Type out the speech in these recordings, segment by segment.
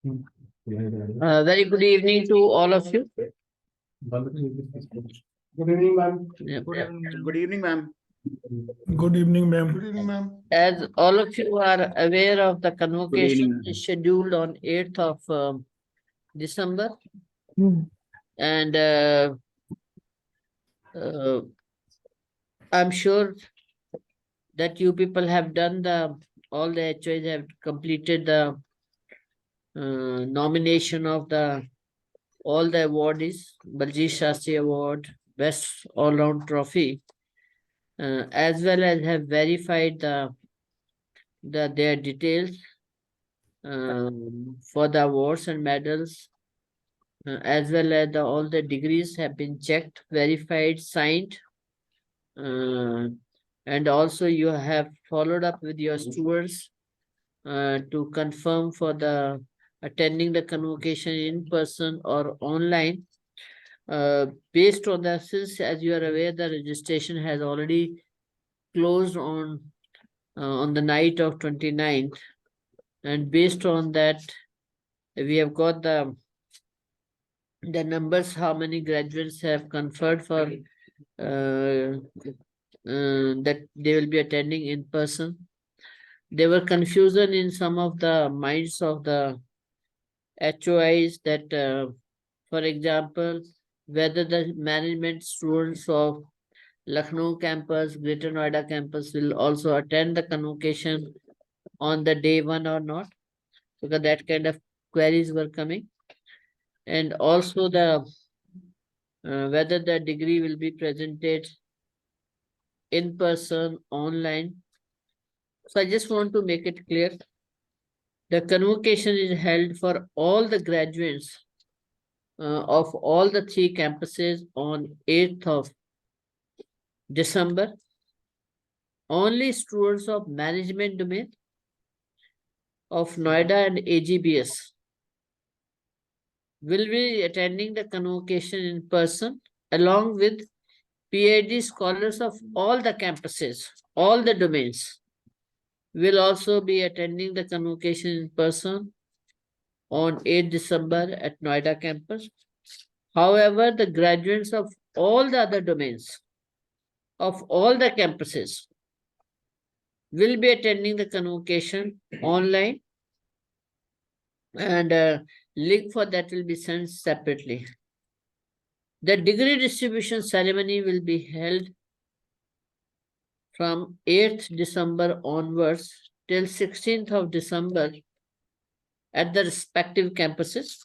Very good evening to all of you. Good evening, ma'am. Yep, Good yep. evening. Good evening, ma'am. Good evening, ma'am. Good evening, ma'am. As all of you are aware of the convocation evening. is scheduled on 8th of December, and I'm sure that you people have done all the HOs have completed the nomination of all the awardees, Baljeet Shastri Award, Best All-Round Trophy, as well as have verified their details for the awards and medals, as well as all the degrees have been checked, verified, signed, and also you have followed up with your stewards to confirm for the attending the convocation in person or online. Based on that, since as you are aware, the registration has already closed on the night of 29th, and based on that, we have got the numbers, how many graduates have conferred for that they will be attending in person. There were confusion in some of the minds of the HOIs that, for example, whether the management students of Lucknow campus, Greater Noida campus will also attend the convocation on the day one or not, because that kind of queries were coming. And also the whether the degree will be presented in person, online. So I just want to make it clear. The convocation is held for all the graduates of all the 3 campuses on 8th of December. Only students of management domain of Noida and AGBS will be attending the convocation in person, along with PhD scholars of all the campuses, all the domains, will also be attending the convocation in person on 8 December at Noida campus. However, the graduates of all the other domains of all the campuses will be attending the convocation online, and link for that will be sent separately. The degree distribution ceremony will be held from 8th December onwards till 16th of December at the respective campuses.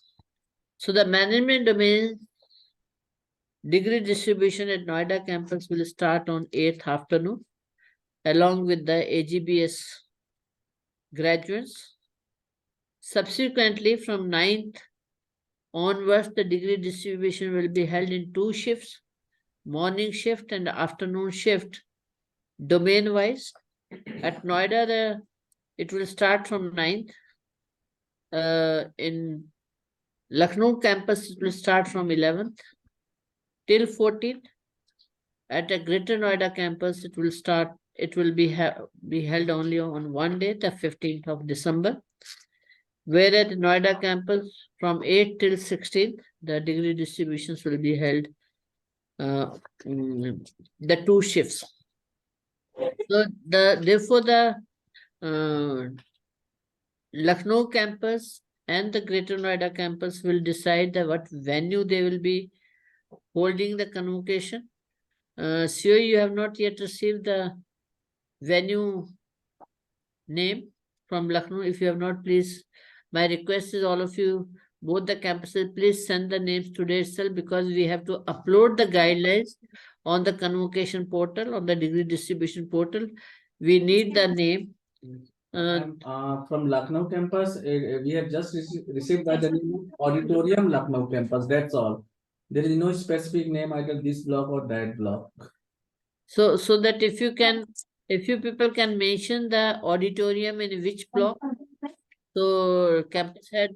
So the management domain degree distribution at Noida campus will start on 8th afternoon, along with the AGBS graduates. Subsequently, from 9th onwards, the degree distribution will be held in 2 shifts, morning shift and afternoon shift, domain-wise. At Noida, it will start from 9th. In Lucknow campus, it will start from 11th till 14th. At a Greater Noida campus, it will be held only on one day, the 15th of December. Where at Noida campus, from 8th till 16th, the degree distributions will be held the 2 shifts. So therefore the Lucknow campus and the Greater Noida campus will decide what venue they will be holding the convocation. Sure, you have not yet received the venue name from Lucknow. If you have not, please, my request is all of you, both the campuses, please send the names today itself, because we have to upload the guidelines on the convocation portal, on the degree distribution portal. We need the name. From Lucknow campus, we have just received by the name Auditorium Lucknow campus. That's all. There is no specific name, either this block or that block. So that if you people can mention the auditorium in which block, so campus head.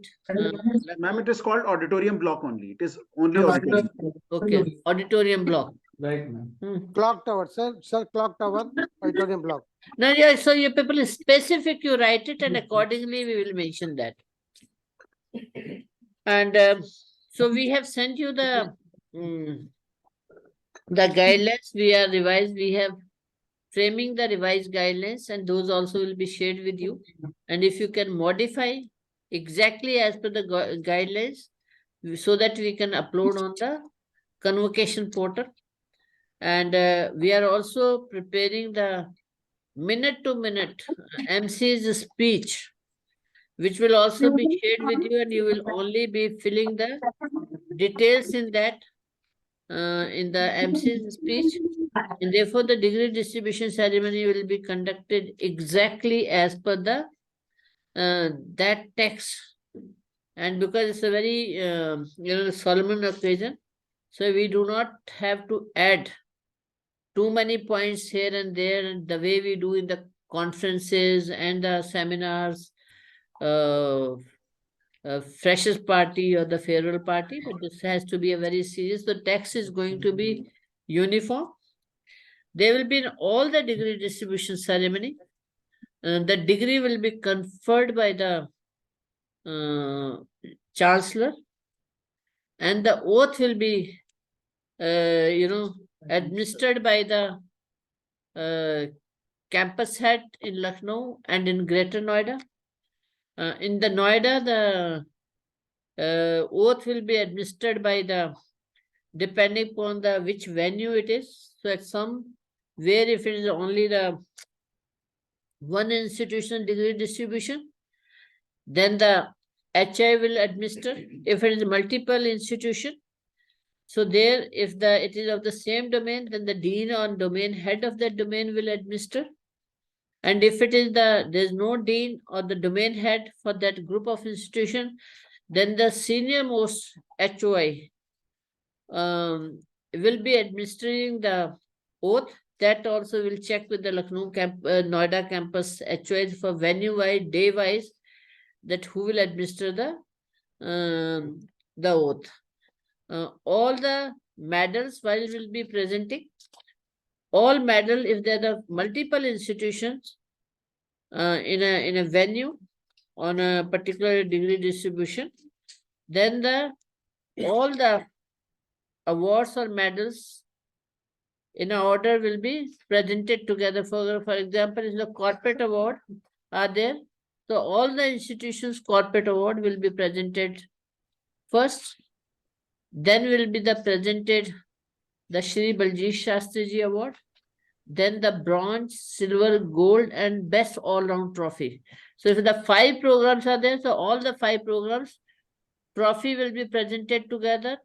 Ma'am, it is called auditorium block only. It is only auditorium. Okay, auditorium block. Right, ma'am. Clock tower, sir. Sir, clock tower, auditorium block. No, yeah, so you people is specific, you write it, and accordingly we will mention that. And so we have sent you the guidelines. We are revised. We have framing the revised guidelines, and those also will be shared with you. And if you can modify exactly as per the guidelines, so that we can upload on the convocation portal. And we are also preparing the minute to minute MC's speech, which will also be shared with you, and you will only be filling the details in that, in the MC's speech. And therefore, the degree distribution ceremony will be conducted exactly as per the that text. And because it's a very solemn occasion, so we do not have to add too many points here and there, and the way we do in the conferences and the seminars, freshers party or the farewell party, but this has to be a very serious. The text is going to be uniform. They will be in all the degree distribution ceremony. The degree will be conferred by the chancellor, and the oath will be, administered by the campus head in Lucknow and in Greater Noida. In the Noida, the oath will be administered by the, depending upon the which venue it is. So at some, where if it is only the one institution degree distribution, then the HI will administer. If it is multiple institution, so there, if it is of the same domain, then the dean or domain head of that domain will administer. And if it is there's no dean or the domain head for that group of institution, then the senior most HOI will be administering the oath. That also will check with the Lucknow Noida campus HOIs for venue-wise, day-wise, that who will administer the oath. All the medals while will be presenting, all medal, if there are multiple institutions in a venue on a particular degree distribution, then all the awards or medals in a order will be presented together. For example, if the corporate award are there, so all the institutions corporate award will be presented first. Then will be presented the Shri Baljeet Shastriji Award, then the bronze, silver, gold, and best all-round trophy. So if the 5 programs are there, so all the 5 programs, trophy will be presented together.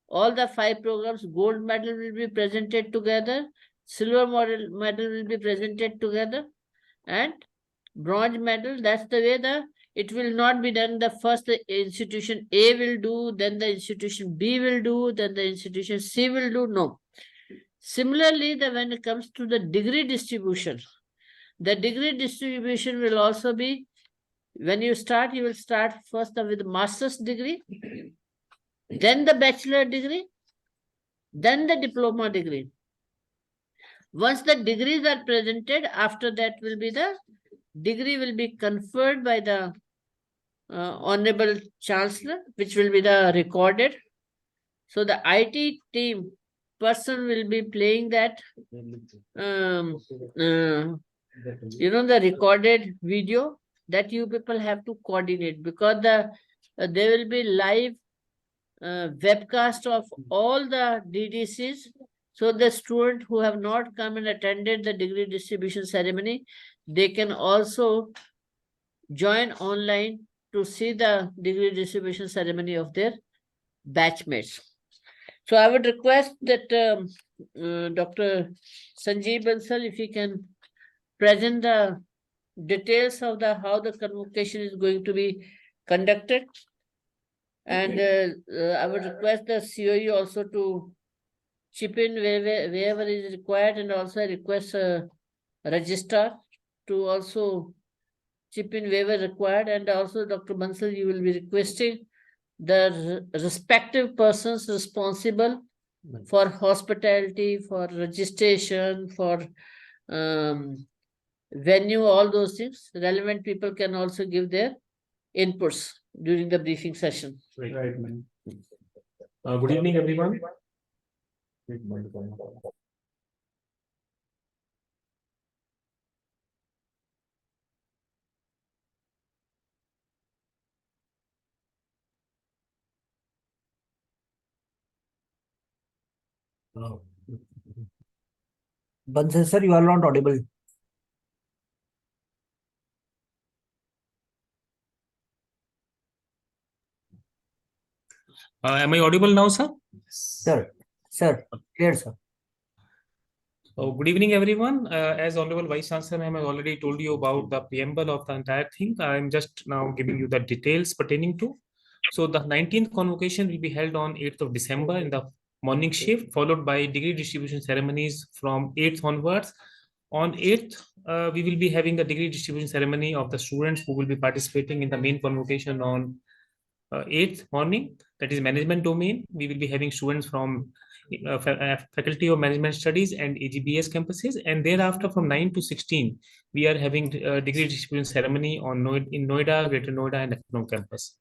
All the 5 programs, gold medal will be presented together, silver medal will be presented together, and bronze medal, that's the way it will not be done. The first institution A will do, then the institution B will do, then the institution C will do. No. Similarly, when it comes to the degree distribution, the degree distribution will also be, when you start, you will start first with master's degree, then the bachelor degree, then the diploma degree. Once the degrees are presented, after that will be the degree will be conferred by the Honorable Chancellor, which will be the recorded. So the IT team person will be playing that, the recorded video that you people have to coordinate, because there will be live webcast of all the DDCs. So the student who have not come and attended the degree distribution ceremony, they can also join online to see the degree distribution ceremony of their batchmates. So I would request that Dr. Sanjeev Bansal, if he can present the details of how the convocation is going to be conducted. And I would request the COE also to chip in wherever is required, and also I request a registrar to also chip in wherever required. And also, Dr. Bansal, you will be requesting the respective persons responsible for hospitality, for registration, for venue, all those things. Relevant people can also give their inputs during the briefing session. Right, ma'am. Good evening, everyone. Bansal sir, you are not audible. Am I audible now, sir? Sir, clear, sir. Oh, good evening, everyone. As Honorable Vice Chancellor ma'am has already told you about the preamble of the entire thing, I am just now giving you the details pertaining to. So the 19th convocation will be held on 8th of December in the morning shift, followed by degree distribution ceremonies from 8th onwards. On 8th, we will be having the degree distribution ceremony of the students who will be participating in the main convocation on 8th morning, that is management domain. We will be having students from Faculty of Management Studies and AGBS campuses, and thereafter from 9 to 16, we are having degree distribution ceremony in Noida, Greater Noida, and Lucknow campus.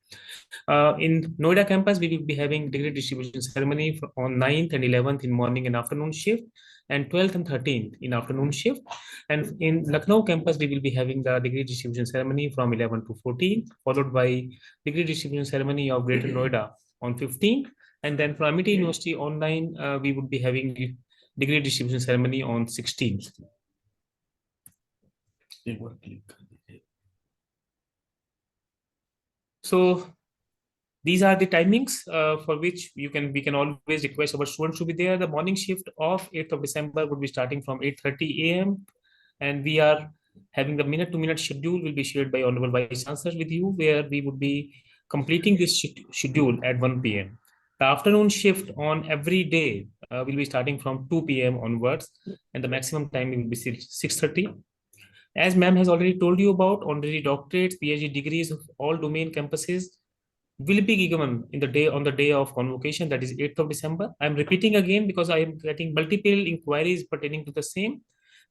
In Noida campus, we will be having degree distribution ceremony on 9th and 11th in morning and afternoon shift, and 12th and 13th in afternoon shift. And in Lucknow campus, we will be having the degree distribution ceremony from 11 to 14, followed by degree distribution ceremony of Greater Noida on 15th. And then from Amity University online, we would be having degree distribution ceremony on 16th. So these are the timings for which we can always request our students to be there. The morning shift of 8th of December would be starting from 8:30 a.m. and we are having the minute-to-minute schedule will be shared by Honorable Vice Chancellor with you, where we would be completing this schedule at 1 p.m. The afternoon shift on every day will be starting from 2 p.m. onwards, and the maximum time will be 6:30. As ma'am has already told you about, honorary doctorates, PhD degrees of all domain campuses will be given on the day of convocation, that is 8th of December. I'm repeating again because I am getting multiple inquiries pertaining to the same.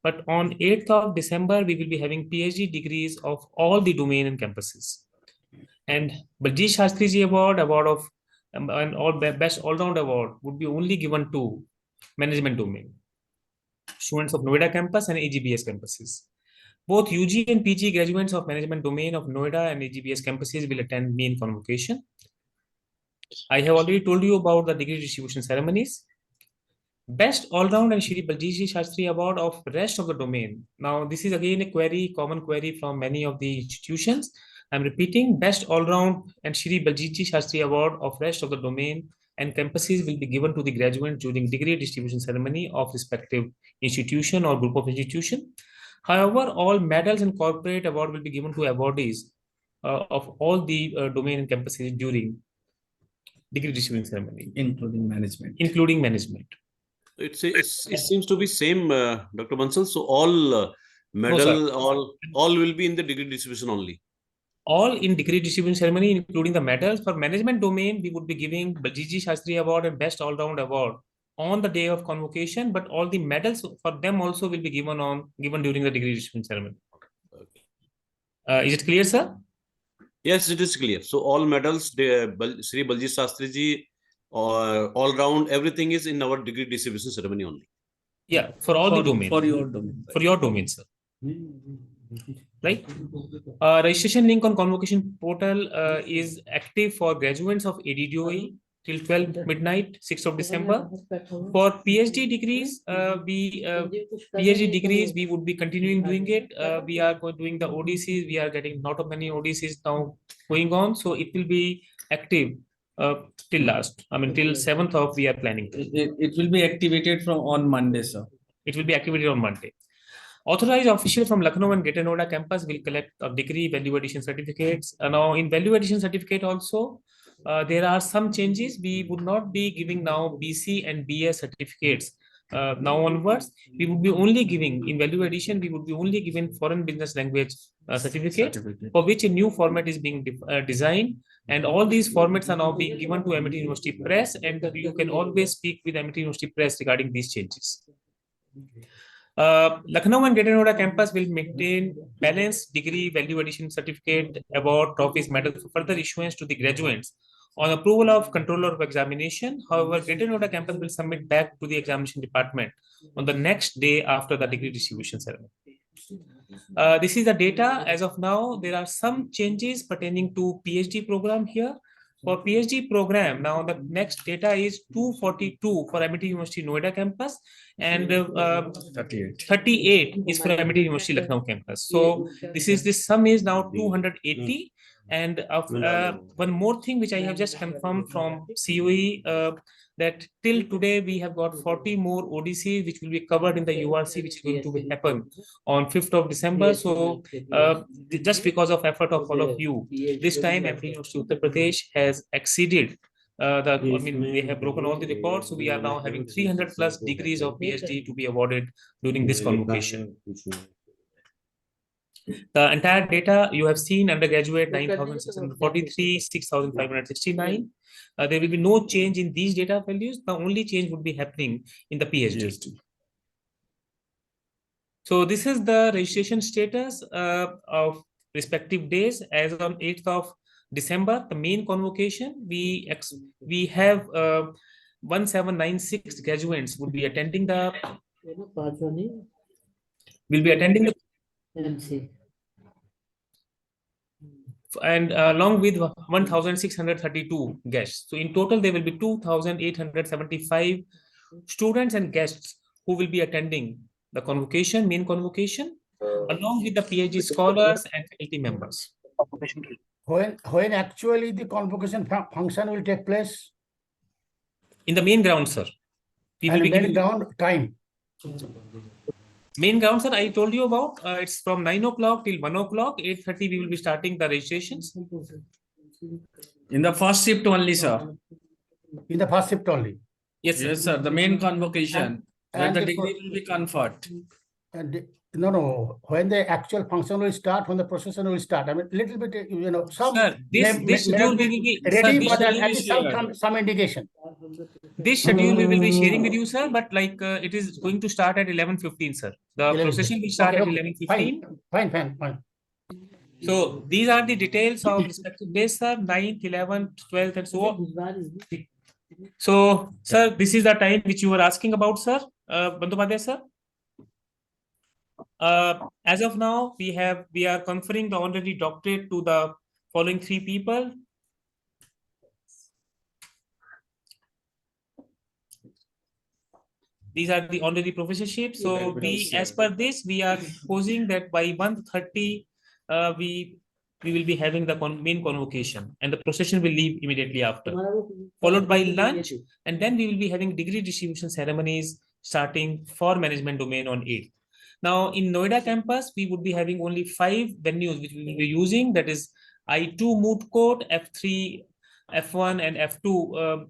But on 8th of December, we will be having PhD degrees of all the domain and campuses. And Baljeet Shastriji Award of and all best all-round award would be only given to management domain, students of Noida campus and AGBS campuses. Both UG and PG graduates of management domain of Noida and AGBS campuses will attend main convocation. I have already told you about the degree distribution ceremonies. Best all-round and Shri Baljeet Shastri Award of rest of the domain. Now, this is again a common query from many of the institutions. I'm repeating, best all-round and Shri Baljeet Shastri Award of rest of the domain and campuses will be given to the graduates during degree distribution ceremony of respective institution or group of institution. However, all medals and corporate award will be given to awardees of all the domain and campuses during degree distribution ceremony, Including management. It seems to be same, Dr. Bansal. So all medal, all will be in the degree distribution only. All in degree distribution ceremony, including the medals. For management domain, we would be giving Baljeet Shastri Award and Best All-Round Award on the day of convocation, but all the medals for them also will be given during the degree distribution ceremony. Is it clear, sir? Yes, it is clear. So all medals, Sri Baljeet Shastriji, all round, everything is in our degree distribution ceremony only. Yeah, for all the domain. For your domain. For your domain, sir. Right? Registration link on convocation portal is active for graduates of ADDOE till 12 midnight, 6th of December. For PhD degrees, we would be continuing doing it. We are doing the ODCs. We are getting not of many ODCs now going on, so it will be active till last. I mean, till 7th of we are planning. It will be activated on Monday, sir. It will be activated on Monday. Authorized official from Lucknow and Greater Noida campus will collect degree value addition certificates. Now, in value addition certificate also, there are some changes. We would not be giving now BC and BS certificates. Now onwards, we would be only giving in value addition. We would be only giving foreign business language certificate, for which a new format is being designed, and all these formats are now being given to Amity University Press, and you can always speak with Amity University Press regarding these changes. Lucknow and Greater Noida campus will maintain balanced degree, value addition certificate, award, trophies, medals for further issuance to the graduates on approval of controller of examination. However, Greater Noida campus will submit back to the examination department on the next day after the degree distribution ceremony. This is the data as of now. There are some changes pertaining to PhD program here. For PhD program, now the next data is 242 for MIT University Noida campus and 38 is for MIT University Lucknow campus. So this sum is now 280. And one more thing which I have just confirmed from COE that till today we have got 40 more ODCs which will be covered in the URC, which is going to happen on 5th of December. So just because of effort of all of you, this time MIT University Uttar Pradesh has exceeded they have broken all the records. So we are now having 300 plus degrees of PhD to be awarded during this convocation. The entire data you have seen: undergraduate 9,643, 6,569. There will be no change in these data values. The only change would be happening in the PhD. So this is the registration status of respective days. As on 8th of December, the main convocation, we have 1796 graduates would be attending the MC. And along with 1,632 guests. So in total, there will be 2,875 students and guests who will be attending the convocation, main convocation, along with the PhD scholars and faculty members. When actually the convocation function will take place? In the main ground, sir. We will And be main giving ground time? main ground, sir, I told you about. It's from 9 o'clock till 1 o'clock. 8:30 we will be starting the registrations. In the first shift only, sir. In the first shift only? Yes, sir. Yes, sir. The main convocation, where and the the degree will be conferred. And no, when the actual function will start, when the procession will start, I mean, little bit, some Sir, this schedule we will be ready, sir, but schedule at is least shared. some indication. this schedule we will be sharing with you, sir. But like it is going to start at 11:15, sir. The procession will start at 11:15. Fine. So these are the details of respective days, sir. 9th, 11th, 12th, and so on. So, sir, this is the time which you were asking about, sir. Bandyopadhyay, sir. As of now, we are conferring the honorary doctorate to the following 3 people. These are the honorary professorships. So as per this, we are proposing that by 1:30, we will be having the main convocation, and the procession will leave immediately after, followed by lunch, and then we will be having degree distribution ceremonies starting for management domain on 8th. Now, in Noida campus, we would be having only 5 venues which we will be using. That is I2 moot court, F3, F1, and F2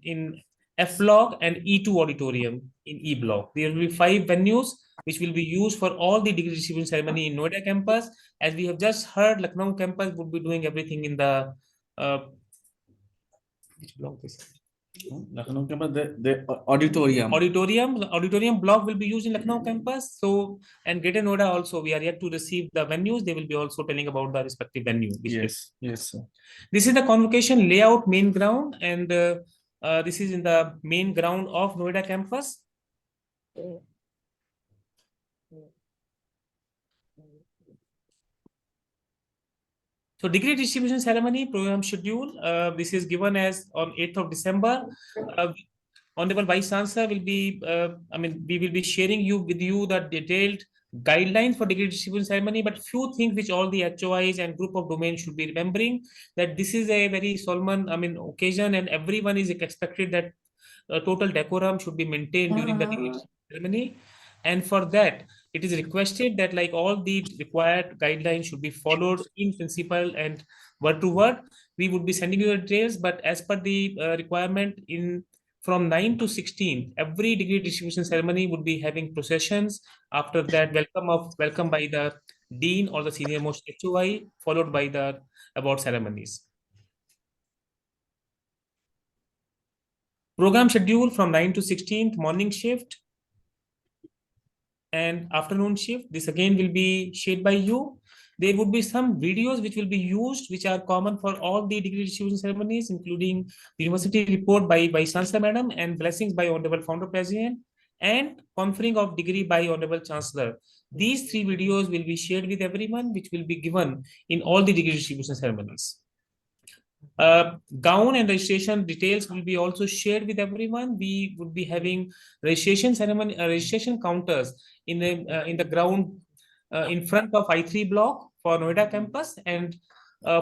in F block, and E2 auditorium in E block. There will be 5 venues which will be used for all the degree distribution ceremony in Noida campus. As we have just heard, Lucknow campus would be doing everything in the which block this? Lucknow campus, the auditorium. Auditorium block will be used in Lucknow campus. So, and Greater Noida also, we are yet to receive the venues. They will be also telling about the respective venue. Yes, sir. This is the convocation layout, main ground, and this is in the main ground of Noida campus. So degree distribution ceremony program schedule, this is given as on 8th of December. Honorable Vice Chancellor will be, we will be sharing with you the detailed guidelines for degree distribution ceremony, but few things which all the HOIs and group of domains should be remembering, that this is a very solemn, occasion, and everyone is expected that total decorum should be maintained during the degree ceremony. And for that, it is requested that like all the required guidelines should be followed in principle and word to word. We would be sending you the details, but as per the requirement, from 9 to 16, every degree distribution ceremony would be having processions. After that, welcome by the dean or the senior most HOI, followed by the award ceremonies. Program schedule from 9 to 16th, morning shift. and afternoon shift. This again will be shared by you. There would be some videos which will be used, which are common for all the degree distribution ceremonies, including the university report by Chancellor Madam and blessings by Honorable Founder President and conferring of degree by Honorable Chancellor. These 3 videos will be shared with everyone, which will be given in all the degree distribution ceremonies. Gown and registration details will be also shared with everyone. We would be having registration ceremony, registration counters in the ground in front of I3 block for Noida campus, and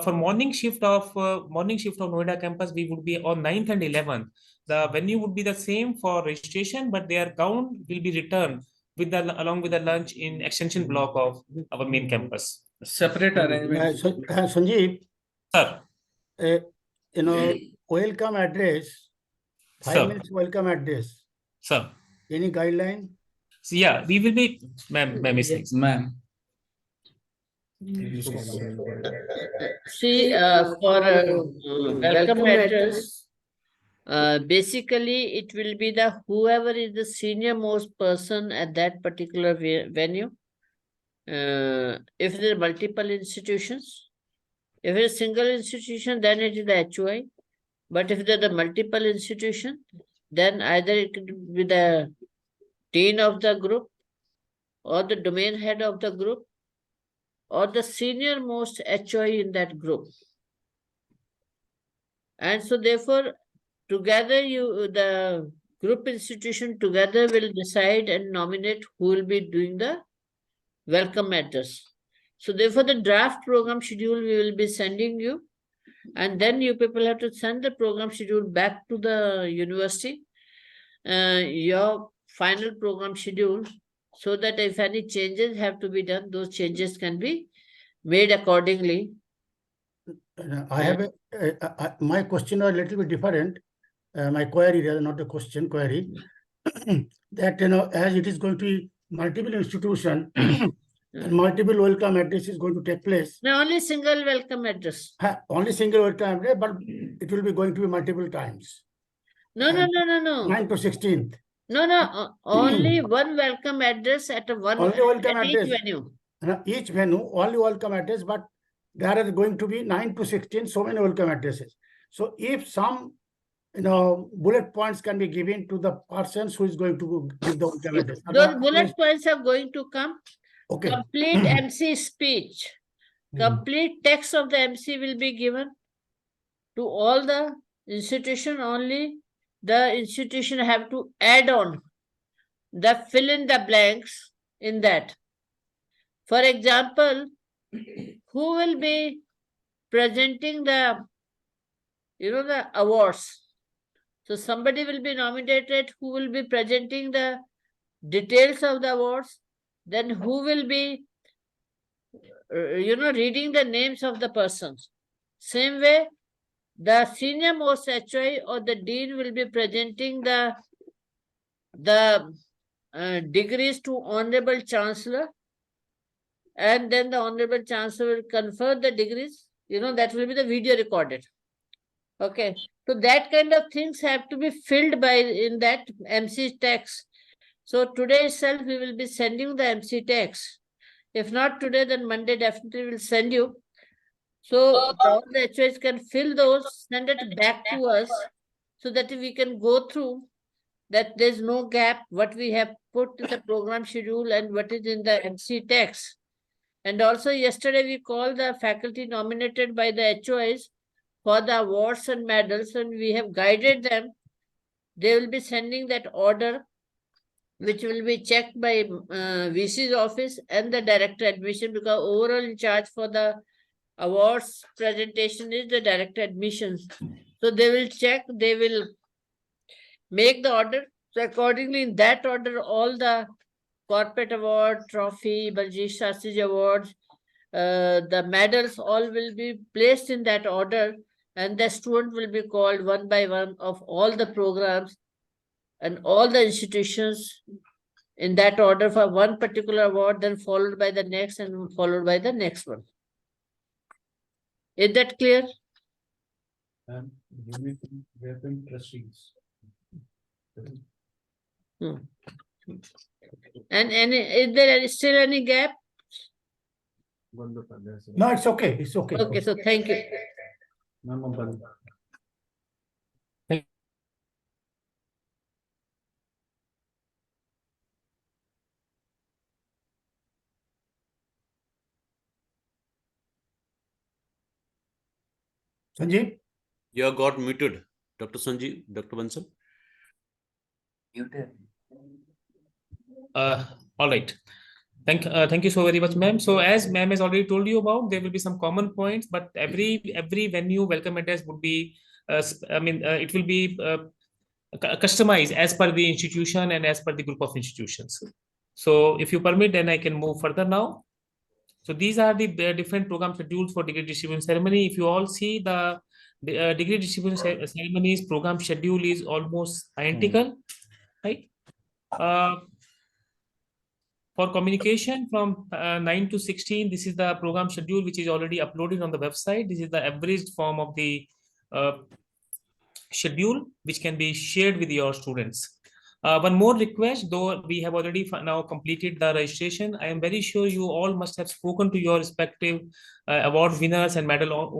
for morning shift of Noida campus, we would be on 9th and 11th. The venue would be the same for registration, but their gown will be returned with the along with the lunch in extension block of our main campus. Separate arrangement. Sanjeev, Sir, welcome address, 5 sir, minutes welcome address. sir. Any guideline? So yeah, we will be, ma'am, Ma'am. See, for welcome address, basically it will be the whoever is the senior most person at that particular venue. If there are multiple institutions, if it's a single institution, then it is the HOI. But if there are the multiple institution, then either it could be the dean of the group or the domain head of the group or the senior most HOI in that group. And so therefore, together the group institution together will decide and nominate who will be doing the welcome address. So therefore, the draft program schedule we will be sending you, and then you people have to send the program schedule back to the university, your final program schedule, so that if any changes have to be done, those changes can be made accordingly. I have my question are a little bit different. My query, rather not a question, query. That, as it is going to be multiple institution, and multiple welcome address is going to take place. No, only single welcome address. Only single welcome address, but it will be going to be multiple times. No, no, no, no, no. 9 to 16th. No, only one welcome address at a one Only welcome at each address. venue. Each venue, only welcome address, but there are going to be 9 to 16, so many welcome addresses. So if some, bullet points can be given to the persons who is going to give the welcome address. Those bullet points are going to come. Okay. Complete MC speech, complete text of the MC will be given to all the institution. Only the institution have to add on the fill in the blanks in that. For example, who will be presenting the, the awards? So somebody will be nominated who will be presenting the details of the awards. Then who will be, reading the names of the persons. Same way, the senior most HOI or the dean will be presenting the degrees to Honorable Chancellor, and then the Honorable Chancellor will confer the degrees. That will be the video recorded. Okay, so that kind of things have to be filled in that MC text. So today itself we will be sending the MC text. If not today, then Monday definitely will send you. So all the HOs can fill those, send it back to us, so that we can go through that there's no gap, what we have put in the program schedule and what is in the MC text. And also yesterday we called the faculty nominated by the HOs for the awards and medals, and we have guided them. They will be sending that order, which will be checked by VC's office and the director admission, because overall in charge for the awards presentation is the director admissions. So they will check, they will make the order. So accordingly, in that order, all the corporate award, trophy, Baljeet Shastri awards, the medals, all will be placed in that order, and the student will be called one by one of all the programs and all the institutions in that order for one particular award, then followed by the next and followed by the next one. Is that clear? Trustees. And is there still any gap? No, it's okay. It's okay. Okay, so thank you. Sanjeev? You have got muted, Dr. Sanjeev, Dr. Bansal. All right. Thank you so very much, ma'am. So as ma'am has already told you about, there will be some common points, but every venue welcome address would be, it will be customized as per the institution and as per the group of institutions. So if you permit, then I can move further now. So these are the different program schedules for degree distribution ceremony. If you all see the degree distribution ceremonies program schedule is almost identical, right? For communication from 9 to 16, this is the program schedule which is already uploaded on the website. This is the averaged form of the schedule which can be shared with your students. One more request, though we have already now completed the registration, I am very sure you all must have spoken to your respective award winners and medal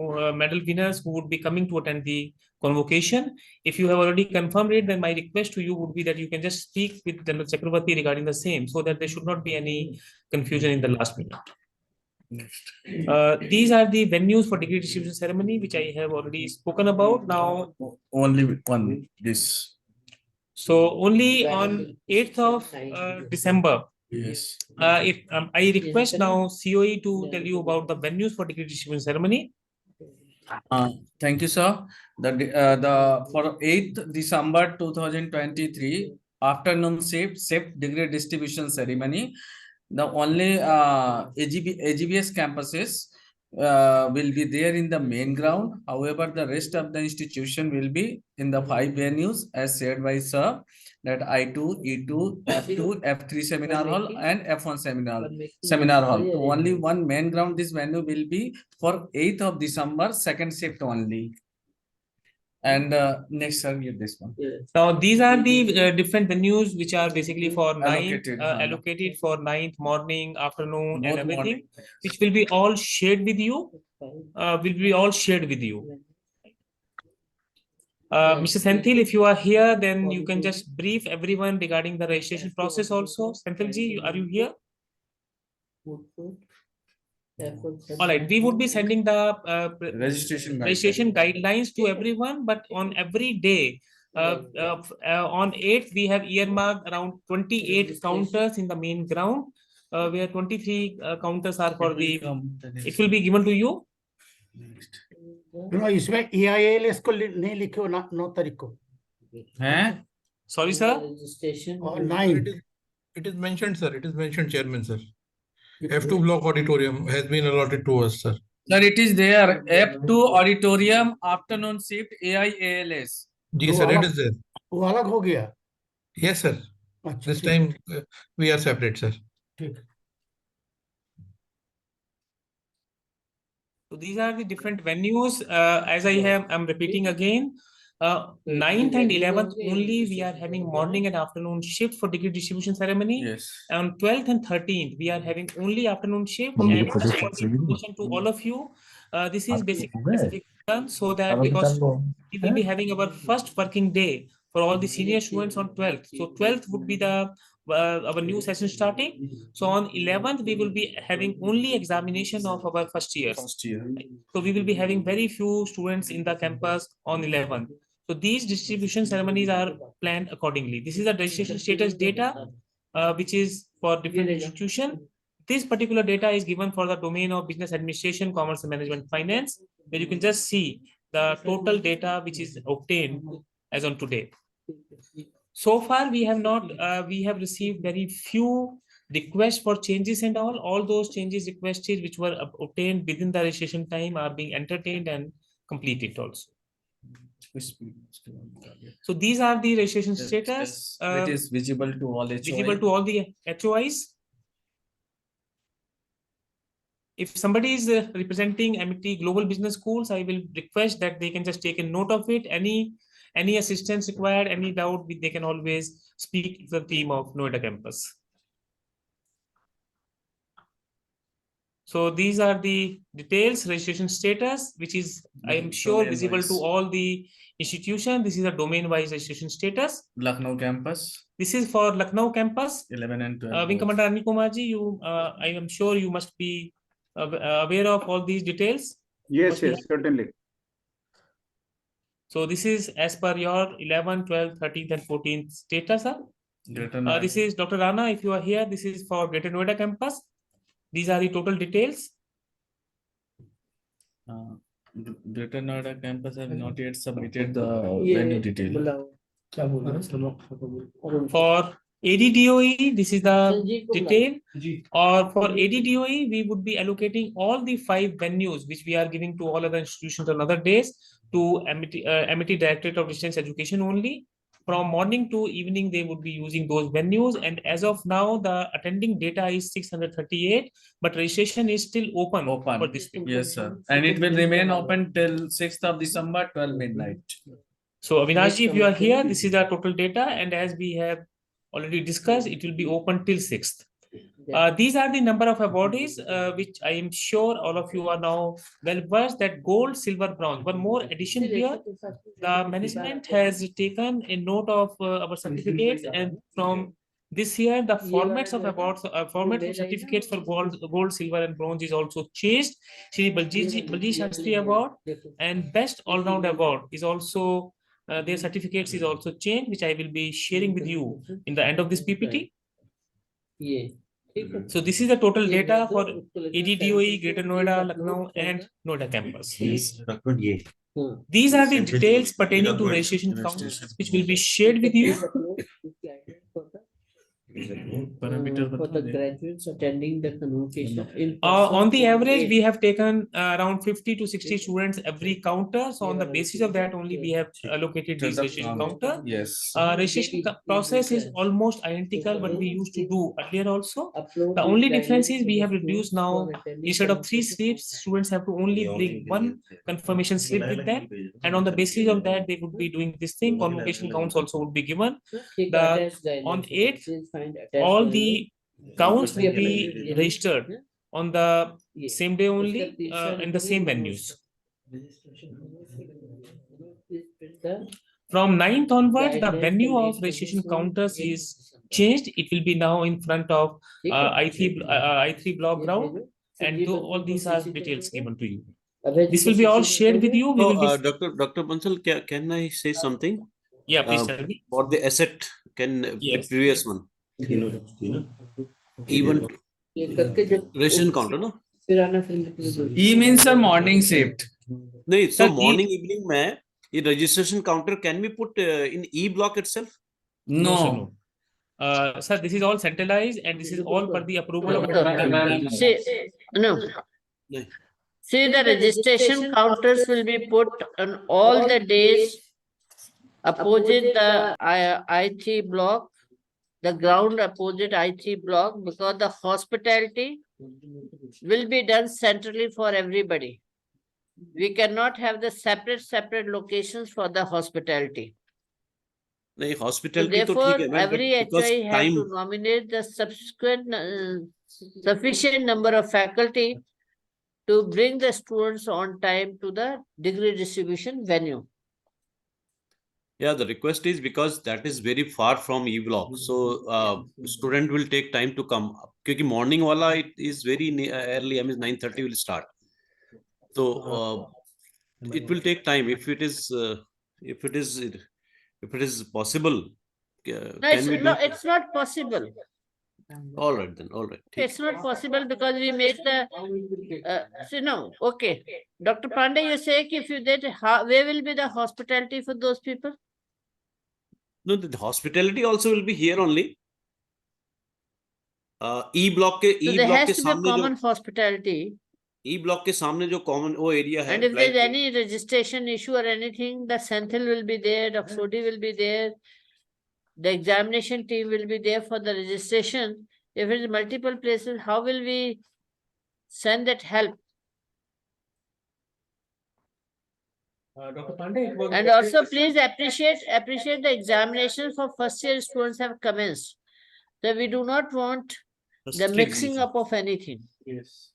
winners who would be coming to attend the convocation. If you have already confirmed it, then my request to you would be that you can just speak with General Chakravarti regarding the same, so that there should not be any confusion in the last minute. These are the venues for degree distribution ceremony, which I have already spoken about. Now, only one this. so only on 8th of December, Yes. I request now COE to tell you about the venues for degree distribution ceremony. Thank you, sir. The for 8th December 2023 afternoon shift degree distribution ceremony. The only AGBS campuses will be there in the main ground. However, the rest of the institution will be in the 5 venues as said by sir, that I2, E2, F2, F3 seminar hall and F1 seminar hall. So only one main ground, this venue will be for 8th of December, second shift only. And next, sir, get this one. Now, these are the different venues which are basically for Allocated, allocated for 9th morning, afternoon, and Both everything, morning. which will be all shared with you. Mr. Senthil, if you are here, then you can just brief everyone regarding the registration process also. Senthilji, are you here? All right, we would be sending the registration guidelines to everyone, but on every day, on 8th, we have earmarked around 28 counters in the main ground, where 23 counters are for the, it will be given to you. No, इसमें EILS को नहीं लिखो 9 तारीख को. Sorry, sir. Registration. Or 9. It is mentioned, sir. It is mentioned, Chairman, sir. F2 block auditorium has been allotted to us, sir. Sir, it is there. F2 auditorium afternoon shift AIALS. Ji, sir, it is there. वो अलग हो गया. Yes, sir. अच्छा, This ठीक. time we are separate, sir. ठीक. So these are the different venues. As I'm repeating again, 9th and 11th only we are having morning and afternoon shift for degree distribution ceremony. Yes. On 12th and 13th, we are having only afternoon shift. And just for the information to all of you, this is basically done so that because we will be having our first working day for all the senior students on 12th. So 12th would be the our new session starting. So on 11th, we will be having only examination of our first years. So we will be having very few students in the campus on 11th. So these distribution ceremonies are planned accordingly. This is the registration status data, which is for different institution. This particular data is given for the domain of business administration, commerce and management, finance, where you can just see the total data which is obtained as on today. So far, we have not, we have received very few requests for changes and all those changes requested which were obtained within the registration time are being entertained and completed also. So these are the registration status. It is visible to all HOI. Visible to all the HOIs. If somebody is representing MIT Global Business Schools, I will request that they can just take a note of it. Any assistance required, any doubt, they can always speak to the team of Noida campus. So these are the details, registration status, which is, I am sure, visible to all the institution. This is a domain-wise registration status. Lucknow campus, This is for Lucknow campus. 11 and 12. Wing both. Commander Anil Kumarji, I am sure you must be aware of all these details. Yes, Must be- yes, certainly. So this is as per your 11, 12, 13th and 14th status. Greater Noida. This is Dr. Rana, if you are here, this is for Greater Noida campus. These are the total details. Greater Noida campus have not yet submitted the venue detail. For ADDOE, this is the detail. Or for ADDOE, we would be allocating all the 5 venues which we are giving to all other institutions on other days to MIT Directorate of Distance Education only. From morning to evening, they would be using those venues. And as of now, the attending data is 638, but registration is still open for this thing. Yes, sir. And it will remain open till 6th of December, 12 midnight. So Avinash, if you are here, this is the total data. And as we have already discussed, it will be open till 6th. These are the number of awardees, which I am sure all of you are now well versed that gold, silver, bronze. One more addition here, the management has taken a note of our certificates, and from this year, the formats of awards, format of certificates for gold, silver, and bronze is also changed. Shri Balji Shastri Award and Best All-Round Award is also, their certificates is also changed, which I will be sharing with you in the end of this PPT. So this is the total data for ADDOE, Greater Noida, Lucknow, and Noida campus. These are the details pertaining to registration counts, which will be shared with you. For the graduates attending the convocation. On the average, we have taken around 50 to 60 students every counter. So on the basis of that only, we have allocated these registration counter. Yes. Registration process is almost identical what we used to do earlier also. The only difference is we have reduced now, instead of 3 slips, students have to only bring 1 confirmation slip with them. And on the basis of that, they would be doing this thing. Convocation counts also would be given. On 8th, all the counts will be registered on the same day only in the same venues. From 9th onwards, the venue of registration counters is changed. It will be now in front of I3 block ground, and all these are details given to you. This will be all shared with you. We will be... Dr. Bansal, can I say something? Yeah, please tell me. For the asset, Yes. previous one. Even registration counter, no? E means a morning shift. No, so Sir, morning, evening, mein, the registration counter can be put in E block itself? No, sir, No. no. Sir, this is all centralized and this is all per the approval of the See, no. No. See, the registration counters will be put on all the days opposite the I3 block, the ground opposite I3 block, because the hospitality will be done centrally for everybody. We cannot have the separate locations for the hospitality. No, So hospitality to therefore, theek hai, ma'am, but every because HOI have time, to nominate the subsequent sufficient number of faculty to bring the students on time to the degree distribution venue. yeah, the request is because that is very far from E block. So student will take time to come. Because morning wala, it is very early, I mean 9:30 will start. So it will take time. If it is possible, can we do? No, it's not possible. All right then, all right. It's not possible because we made the, no, okay. Dr. Pandey, you say if you did, where will be the hospitality for those people? No, the hospitality also will be here only. E block के So E there block has के to be a सामने जो common hospitality. E block के सामने जो common वो area है. And if there's like- any registration issue or anything, the Senthil will be there, Dr. Sodhi will be there. The examination team will be there for the registration. If it is multiple places, how will we send that help? Dr. Pandey, it was And also please appreciate the examinations for first year students have commenced. So we do not want the Strict mixing examination. up of anything. yes.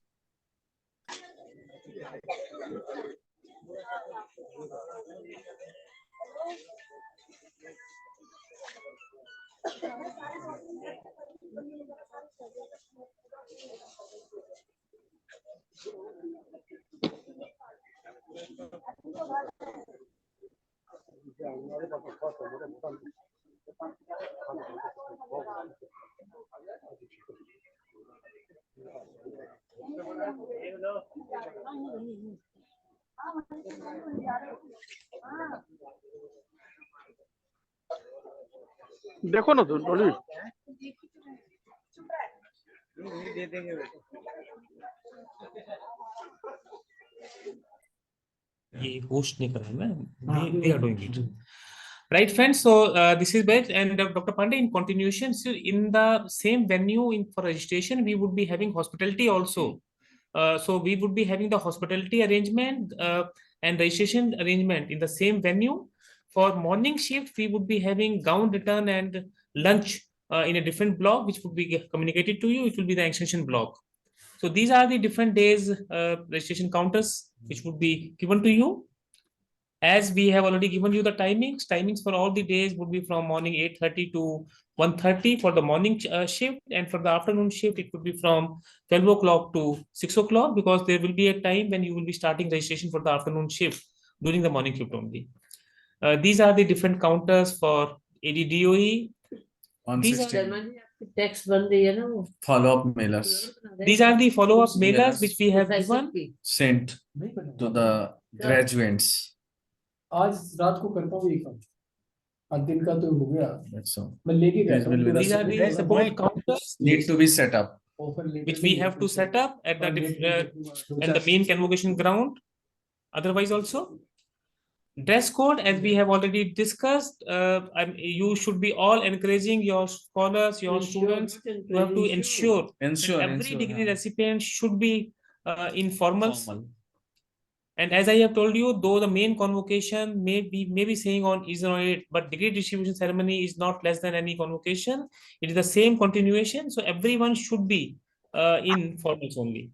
देखो ना तो डॉली ये host नहीं कर रहा है ना, they are doing it. Right, friends. So this is best. And Dr. Pandey, in continuation, so in the same venue for registration, we would be having hospitality also. So we would be having the hospitality arrangement and registration arrangement in the same venue. For morning shift, we would be having gown return and lunch in a different block, which would be communicated to you. It will be the extension block. So these are the different days registration counters which would be given to you. As we have already given you the timings for all the days would be from morning 8:30 to 1:30 for the morning shift, and for the afternoon shift it would be from 12 o'clock to 6 o'clock, because there will be a time when you will be starting registration for the afternoon shift during the morning shift only. These are the different counters for ADDOE. These are 116 Text बन रही है ना वो. follow-up mailers These are the follow-up mailers Mailers. which we have Professor given. की. sent to the graduates. आज रात को करता हूँ ये काम. आज दिन का तो हो गया. That's all. मैं लेके गया These will be था. These are the There's a support mic. counters Need to be set up. which we have to set up at the and the main convocation ground. Otherwise also, dress code, as we have already discussed, you should be all encouraging your scholars, your students. You have to ensure Ensure, that every ensure, degree yeah. recipient should be in formals. Formal. And as I have told you, though the main convocation may be saying on is on it, but degree distribution ceremony is not less than any convocation. It is the same continuation, so everyone should be in formals only.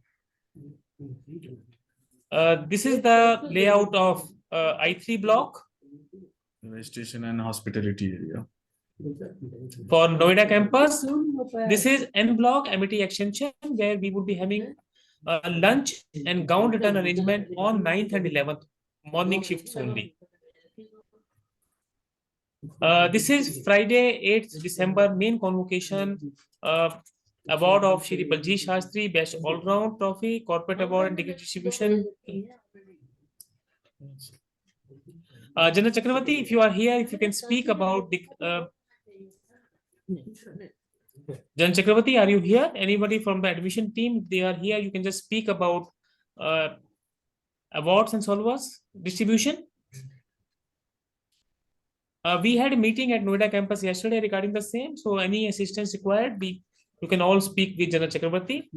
This is the layout of I3 block Registration and hospitality area. for Noida campus. This is N block MET extension, where we would be having lunch and gown return arrangement on 9th and 11th morning shifts only. This is Friday, 8th December main convocation. Award of Shri Balji Shastri Best All Round Trophy, Corporate Award and Degree Distribution. General Chakravarti, if you are here, if you can speak about the General Chakravarti, are you here? Anybody from the admission team? If they are here, you can just speak about awards and solvers distribution. We had a meeting at Noida campus yesterday regarding the same. So any assistance required, you can all speak with General Chakravarti.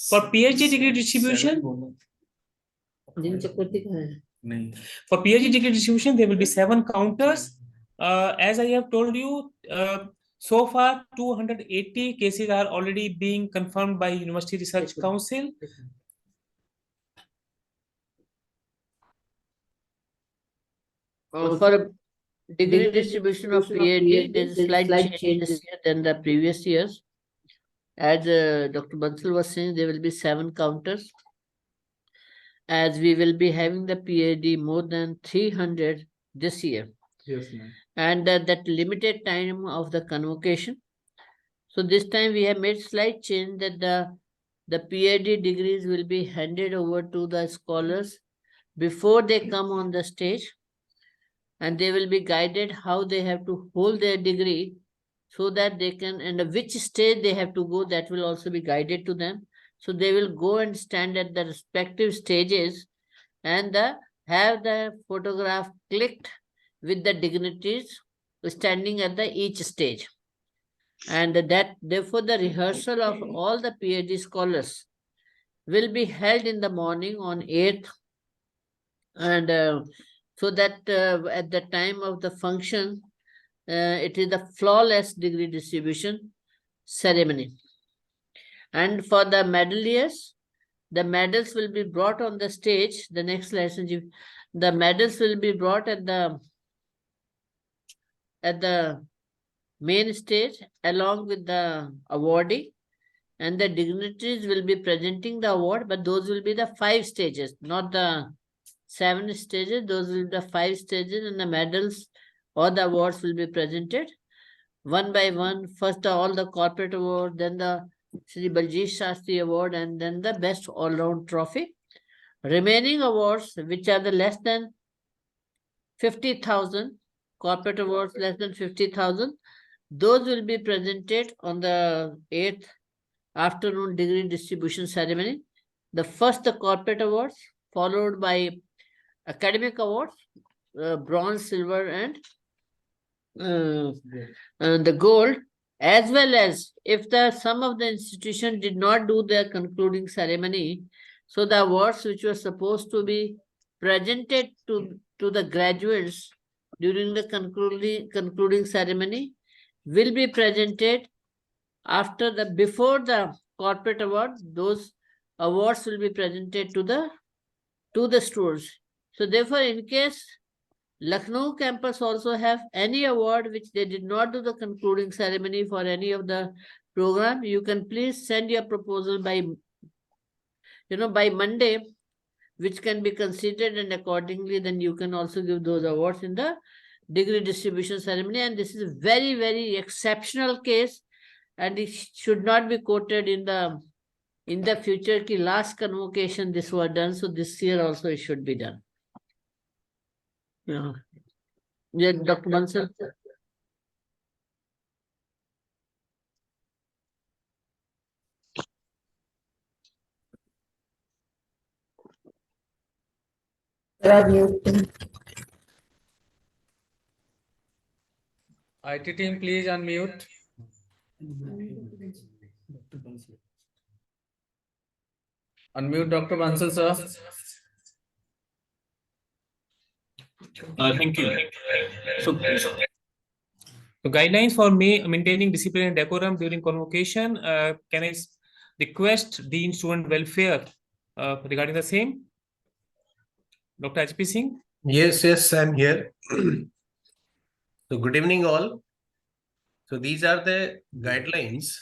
For PhD degree distribution, for PhD degree distribution, there will be 7 counters. As I have told you, so far 280 cases are already being confirmed by University Research Council. For degree distribution of PhD, there is a slight change this year than the previous years. As Dr. Bansal was saying, there will be 7 counters. As we will be having the PhD more than 300 this year. Yes, ma'am. And that limited time of the convocation. So this time we have made slight change that the PhD degrees will be handed over to the scholars before they come on the stage, and they will be guided how they have to hold their degree so that they can, and which stage they have to go, that will also be guided to them. So they will go and stand at the respective stages and have the photograph clicked with the dignitaries standing at each stage. And that therefore the rehearsal of all the PhD scholars will be held in the morning on 8th And so that at the time of the function, it is a flawless degree distribution ceremony. And for the medaliers, the medals will be brought on the stage. The next lesson, the medals will be brought at the main stage along with the awardee, and the dignitaries will be presenting the award, but those will be the 5 stages, not the 7 stages. Those will be the 5 stages, and the medals or the awards will be presented one by one. First, all the corporate award, then the Sri Baljeet Shastri award, and then the best all-round trophy. Remaining awards, which are the less than 50,000, corporate awards less than 50,000, those will be presented on the 8th afternoon degree distribution ceremony. The first, the corporate awards, followed by academic awards, bronze, silver, and the gold, as well as if some of the institution did not do their concluding ceremony, so the awards which were supposed to be presented to the graduates during the concluding ceremony will be presented before the corporate award. Those awards will be presented to the students. So therefore, in case Lucknow campus also have any award which they did not do the concluding ceremony for any of the program, you can please send your proposal by Monday, which can be considered, and accordingly then you can also give those awards in the degree distribution ceremony. And this is a very, very exceptional case, and it should not be quoted in the future. Ki last convocation this was done, so this year also it should be done. Yeah, Dr. Bansal. IT team, please unmute. Unmute Dr. Bansal, sir. Thank you. So guidelines for maintaining discipline and decorum during convocation. Can I request Dean Student Welfare regarding the same? Dr. HP Singh? Yes, I'm here. So good evening all. So these are the guidelines.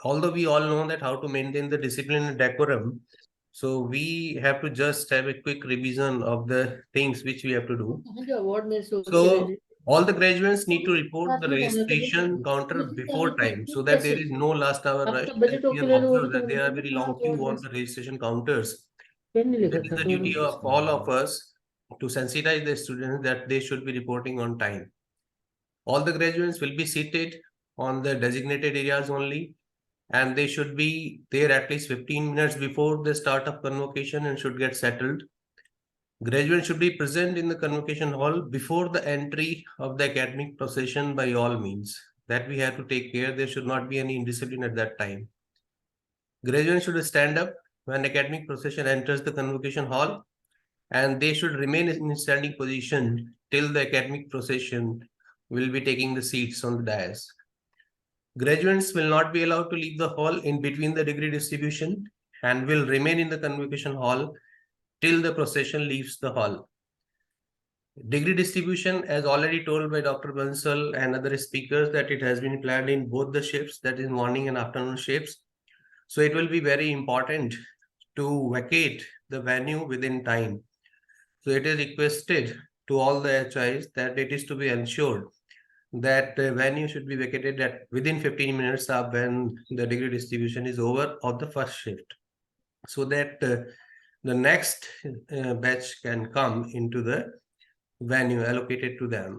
Although we all know that how to maintain the discipline and decorum, so we have to just have a quick revision of the things which we have to do. So all the graduates need to report the registration counter before time, so that there is no last hour rush. We have observed that there are very long queue on the registration counters. It is the duty of all of us to sensitize the students that they should be reporting on time. All the graduates will be seated on the designated areas only, and they should be there at least 15 minutes before the start of convocation and should get settled. Graduates should be present in the convocation hall before the entry of the academic procession by all means. That we have to take care. There should not be any indiscipline at that time. Graduates should stand up when academic procession enters the convocation hall, and they should remain in standing position till the academic procession will be taking the seats on the dais. Graduates will not be allowed to leave the hall in between the degree distribution and will remain in the convocation hall till the procession leaves the hall. Degree distribution, as already told by Dr. Bansal and other speakers, that it has been planned in both the shifts, that is morning and afternoon shifts. So it will be very important to vacate the venue within time. So it is requested to all the HIs that it is to be ensured that the venue should be vacated within 15 minutes of when the degree distribution is over of the first shift, so that the next batch can come into the venue allocated to them.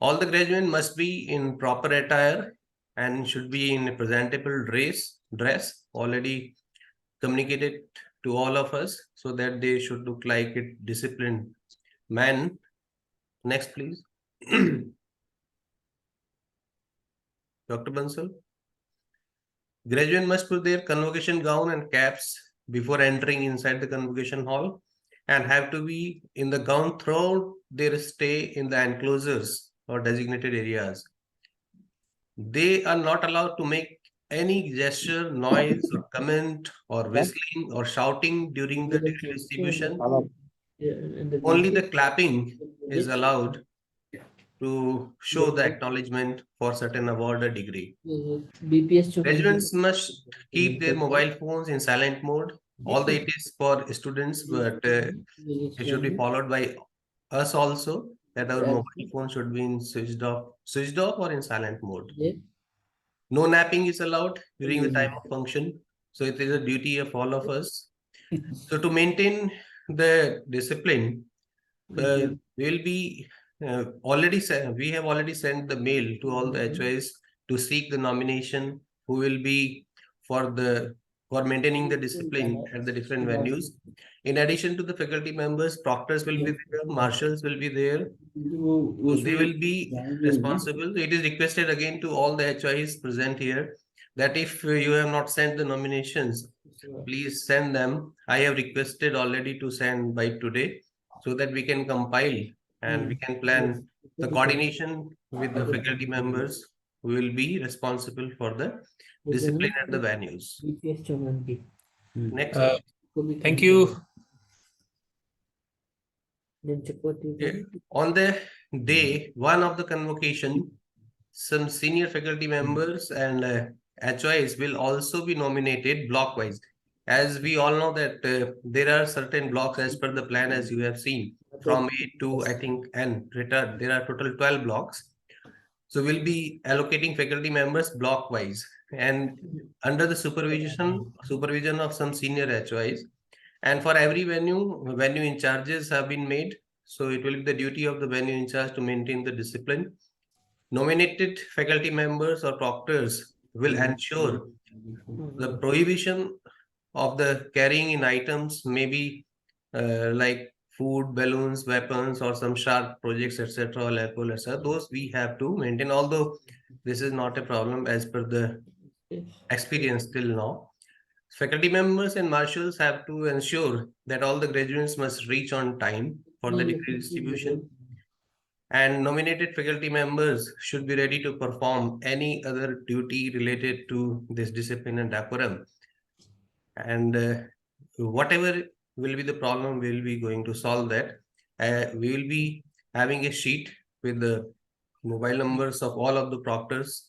All the graduates must be in proper attire and should be in a presentable dress already communicated to all of us, so that they should look like a disciplined man. Next, please. Dr. Bansal. Graduates must put their convocation gown and caps before entering inside the convocation hall. and have to be in the ground throughout their stay in the enclosures or designated areas. They are not allowed to make any gesture, noise, or comment, or whistling, or shouting during the degree distribution. Only the clapping is allowed to show the acknowledgement for certain award or degree. Graduates must keep their mobile phones in silent mode. Although it is for students, but it should be followed by us also, that our mobile phone should be in switched off or in silent mode. No napping is allowed during the time of function. So it is a duty of all of us. So to maintain the discipline, we'll be we have already sent the mail to all the HOs to seek the nomination who will be for maintaining the discipline at the different venues. In addition to the faculty members, proctors will be there, marshals will be there. So they will be responsible. It is requested again to all the HOs present here that if you have not sent the nominations, please send them. I have requested already to send by today so that we can compile and we can plan the coordination with the faculty members who will be responsible for the discipline at the venues. Next. Thank you. On the day one of the convocation, some senior faculty members and HOs will also be nominated block-wise. As we all know that there are certain blocks as per the plan, as you have seen, from A to I think N. There are total 12 blocks. So we'll be allocating faculty members block-wise and under the supervision of some senior HOs. And for every venue in charges have been made. So it will be the duty of the venue in charge to maintain the discipline. Nominated faculty members or proctors will ensure the prohibition of the carrying in items, maybe like food, balloons, weapons, or some sharp projects, etc., or alcohol, etc. Those we have to maintain, although this is not a problem as per the experience till now. Faculty members and marshals have to ensure that all the graduates must reach on time for the degree distribution. And nominated faculty members should be ready to perform any other duty related to this discipline and decorum. And whatever will be the problem, we'll be going to solve that. We will be having a sheet with the mobile numbers of all of the proctors.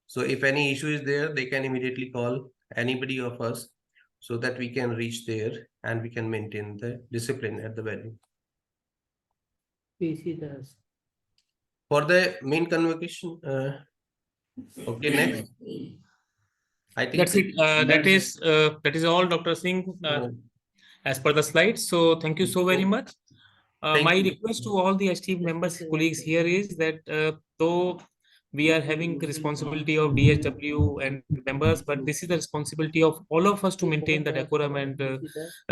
So if any issue is there, they can immediately call anybody of us so that we can reach there and we can maintain the discipline at the venue. For the main convocation, okay, next. I think That's it. That is all, Dr. Singh, as per the slides. So thank you so very much. My request to all the esteemed members, colleagues here is that though we are having the responsibility of DHW and members, but this is the responsibility of all of us to maintain the decorum and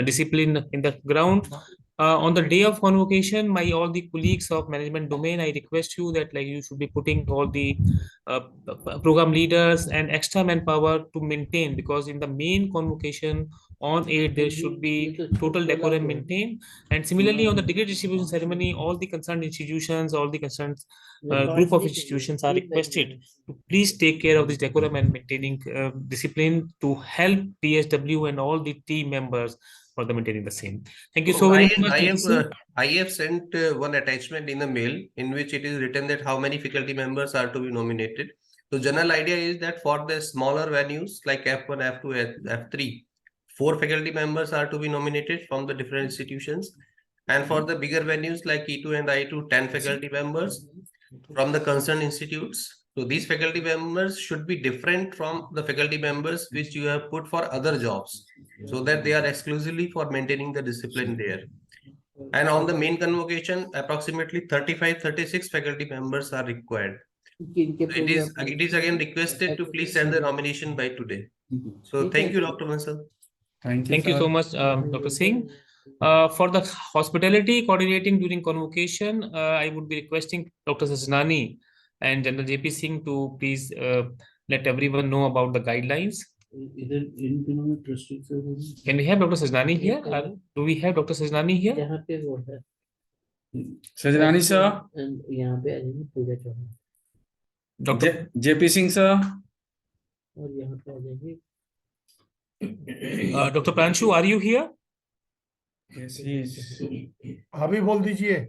discipline in the ground. On the day of convocation, all the colleagues of management domain, I request you that you should be putting all the program leaders and extra manpower to maintain, because in the main convocation on 8 there should be total decorum maintained. And similarly, on the degree distribution ceremony, all the concerned institutions, all the concerned group of institutions are requested to please take care of this decorum and maintaining discipline to help DSW and all the team members for the maintaining the same. Thank you so very much. I have sent one attachment in the mail in which it is written that how many faculty members are to be nominated. The general idea is that for the smaller venues like F1, F2, F3, 4 faculty members are to be nominated from the different institutions. And for the bigger venues like E2 and I2, 10 faculty members from the concerned institutes. So these faculty members should be different from the faculty members which you have put for other jobs, so that they are exclusively for maintaining the discipline there. And on the main convocation, approximately 35-36 faculty members are required. So it is again requested to please send the nomination by today. So thank you, Dr. Mansal. Thank you so much, Dr. Singh. For the hospitality coordinating during convocation, I would be requesting Dr. Sajnani and General JP Singh to please let everyone know about the guidelines. Can we have Dr. Sajnani here? Do we have Dr. Sajnani here? यहाँ पे वो है Sajnani sir, and यहाँ पे आ जाएंगे पूजा Chauhan Dr. JP Singh sir. और यहाँ पे आ जाएंगे Dr. Pranshu, are you here? Yes, he is. अभी बोल दीजिए.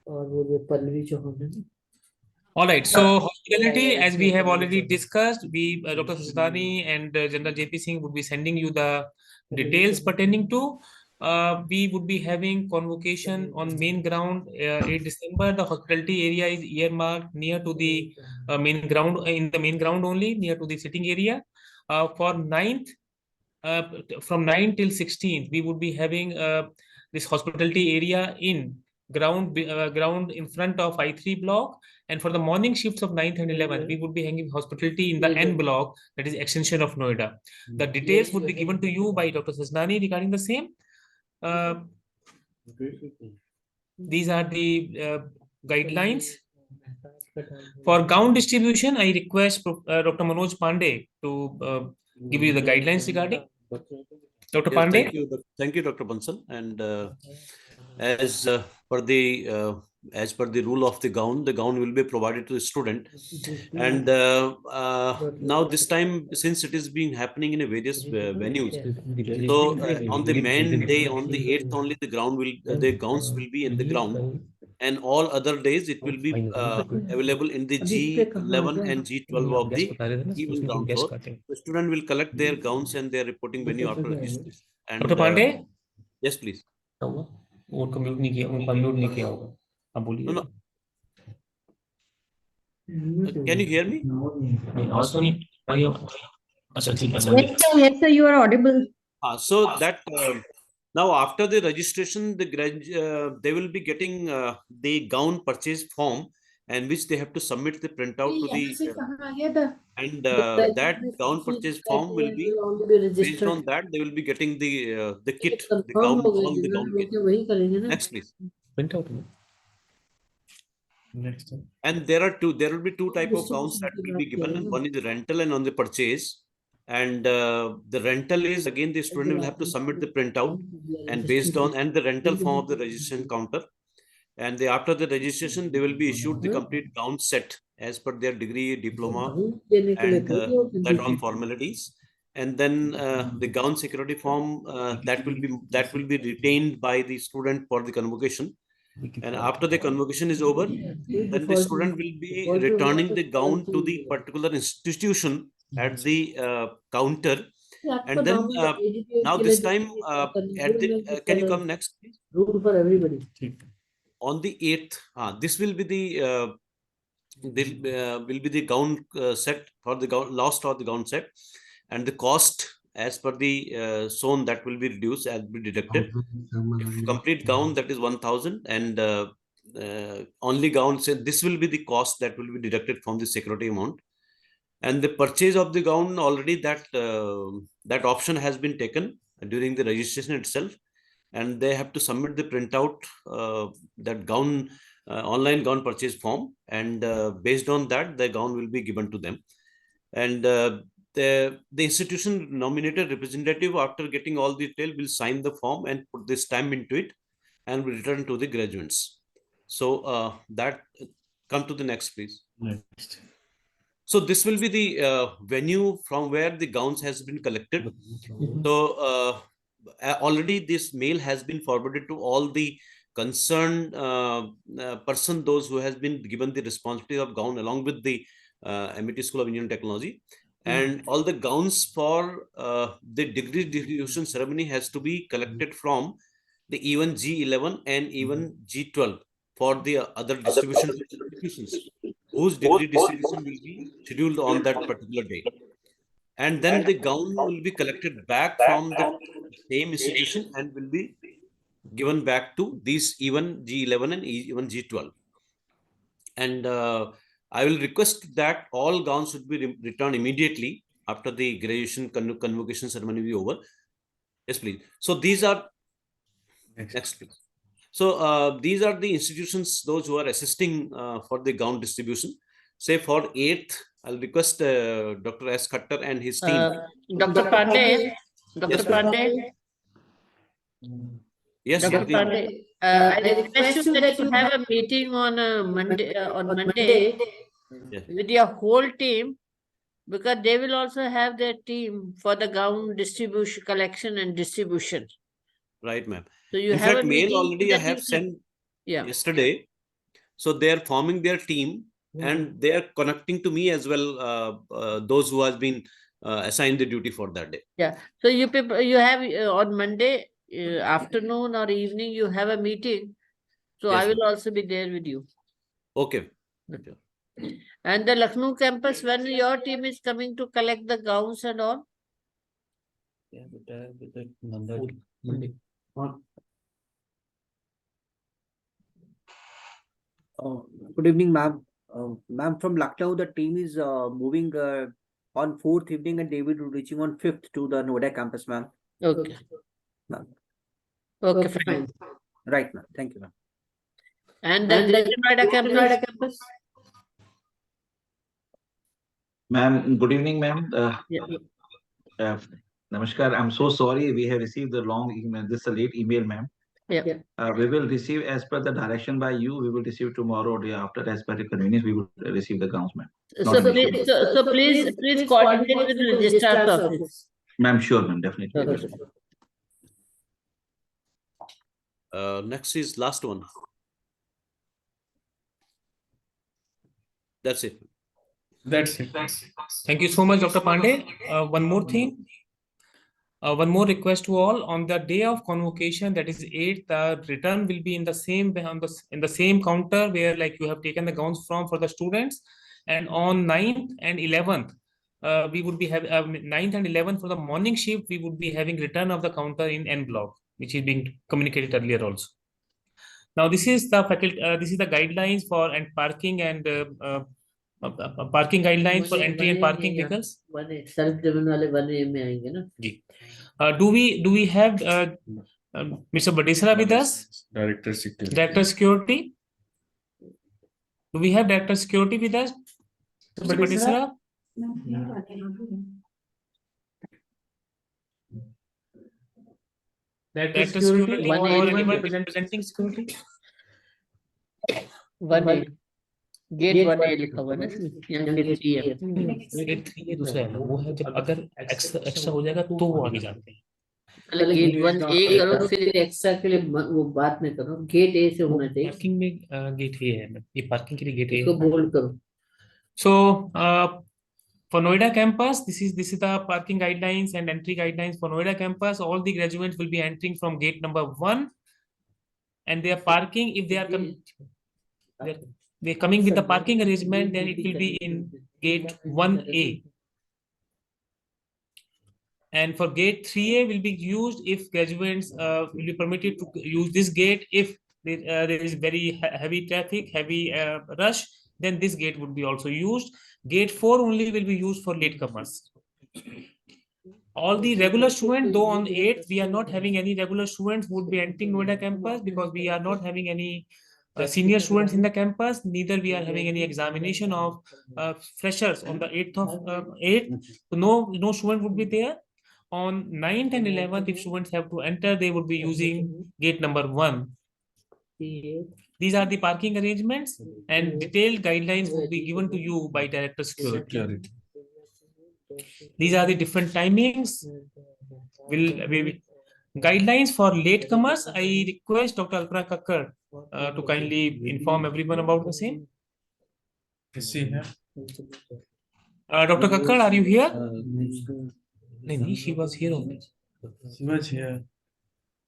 और वो जो पल्लवी चौहान है All right. So hospitality, as we have already discussed, we Dr. Sajnani and General JP Singh would be sending you the details pertaining to. We would be having convocation on main ground 8 December. The hospitality area is earmarked near to the main ground, in the main ground only, near to the sitting area. For 9th, from 9 till 16th, we would be having this hospitality area in ground in front of I3 block. And for the morning shifts of 9th and 11th, we would be having hospitality in the N block, that is extension of Noida. The details would be given to you by Dr. Sajnani regarding the same. These are the guidelines. For gown distribution, I request Dr. Manoj Pandey to give you the guidelines regarding. Dr. Yes, Pandey? thank you, Dr. Bansal. And as per the rule of the gown will be provided to the student. And now this time, since it is being happening in a various venues, so on the main day, on the 8th only, the gowns will be in the ground, and all other days it will be available in the G11 and G12 of the even ground floor. The student will collect their gowns and their reporting venue after registration. And Dr. Pandey? yes, please. उनको mute नहीं किया, उनका mute नहीं किया होगा. आप बोलिए. No. Can you hear me? Also need. Yes, sir, you are audible. So that now after the registration, they will be getting the gown purchase form, and which they have to submit the printout to the and that gown purchase form will be based on that they will be getting the kit, the gown form, the gown kit. Next, please. Next. And there will be two type of gowns that will be given, and one is the rental and on the purchase. And the rental is, again, the student will have to submit the printout and based on and the rental form of the registration counter. And after the registration, they will be issued the complete gown set as per their degree, diploma, and that all formalities. And then the gown security form that will be retained by the student for the convocation. And after the convocation is over, then the student will be returning the gown to the particular institution at the counter. And then now this time can you come next, please? Room for everybody. On the 8th, this will be the gown set for the gown lost or the gown set, and the cost as per the zone that will be reduced as be deducted. If complete gown, that is 1,000, and only gown, so this will be the cost that will be deducted from the security amount. And the purchase of the gown, already that option has been taken during the registration itself, and they have to submit the printout that gown online gown purchase form, and based on that the gown will be given to them. And the institution nominated representative, after getting all the detail, will sign the form and put the stamp into it and will return to the graduates. So that come to the next, please. Next. So this will be the venue from where the gowns has been collected. So already this mail has been forwarded to all the concerned person, those who has been given the responsibility of gown along with the MIT School of Engineering Technology. And all the gowns for the degree distribution ceremony has to be collected from the even G11 and even G12 for the other distribution institutions, whose degree distribution will be scheduled on that particular day. And then the gown will be collected back from the same institution and will be given back to these even G11 and even G12. And I will request that all gowns should be returned immediately after the graduation convocation ceremony be over. Yes, please. So these are next, please. So these are the institutions, those who are assisting for the gown distribution. say for 8th, I'll request Dr. S. Khattar and his team. Dr. Pandey, Dr. Yes, ma'am. Pandey, Yes, Dr. please. Pandey, I request you that you have a meeting on Monday Yes. with your whole team, because they will also have their team for the gown distribution, collection and distribution. Right, ma'am. So you In have fact, a mail meeting already I that have you can- sent Yeah. yesterday. So they are forming their team and they are connecting to me as well, those who has been assigned the duty for that day. Yeah. So you people, you have on Monday afternoon or evening, you have a meeting. So Yes, I will also be there with you. Okay. And the Lucknow campus, when your team is coming to collect the gowns and all? Monday. Good evening, ma'am. Ma'am, from Lucknow, the team is moving on 4th evening, and they will be reaching on 5th to the Noida campus, ma'am. Okay. Ma'am. Okay, fine. Right, ma'am. Thank you, ma'am. And the Greater Noida campus? Ma'am, good evening, ma'am. Yeah. Namaskar. I'm so sorry we have received the long email. This is a late email, ma'am. Yeah. We will receive as per the direction by you. We will receive tomorrow or day after as per the convenience. We will receive the gowns, ma'am. So please coordinate with the registrar's office. Ma'am, sure, ma'am. Definitely. Okay. Next is last one. That's it. That's it. Thank you so much, Dr. Pandey. One more thing. One more request to all: on the day of convocation, that is 8th, the return will be in the same in the same counter where like you have taken the gowns from for the students. And on 9th and 11th, we would be having 9th and 11th for the morning shift. We would be having return of the counter in N block, which is being communicated earlier also. Now this is the faculty. This is the guidelines for and parking and parking guidelines for entry and parking vehicles. Self-driven wale 1 AM में आएंगे ना? जी. Do we have Mr. Badesara with us? Director Security. Director Security. Do we have Director Security with us? Mr. Badesara? Director Security or anyone representing security? 1A. Gate 1A लिखा हुआ है ना इसमें? यहाँ gate 3 है. Gate 3 ये दूसरा है ना, वो है जब अगर एक्स्ट्रा हो जाएगा तो वो आगे जाते हैं. पहले गेट 1A करो, फिर एक्स्ट्रा के लिए वो बात में करो. गेट A से होना चाहिए. पार्किंग में गेट A है, ये पार्किंग के लिए गेट A इसको बोल्ड करो. So for Noida campus, this is the parking guidelines and entry guidelines for Noida campus. All the graduates will be entering from gate number 1, and they are parking. If they are they're coming with the parking arrangement, then it will be in gate 1A. And for gate 3A will be used if graduates will be permitted to use this gate. If there is very heavy traffic, heavy rush, then this gate would be also used. Gate 4 only will be used for latecomers. All the regular students, though on 8th, we are not having any regular students who would be entering Noida campus because we are not having any senior students in the campus. Neither we are having any examination of freshers on the 8th of 8th. So no student would be there. On 9th and 11th, if students have to enter, they would be using gate number 1. These are the parking arrangements, and detailed guidelines will be given to you by Director Security. These are the different timings. Guidelines for latecomers. I request Dr. Alpana Kakkar to kindly inform everyone about the same. Is she here? Dr. Kakkar, are you here? No, she was here only. She was here.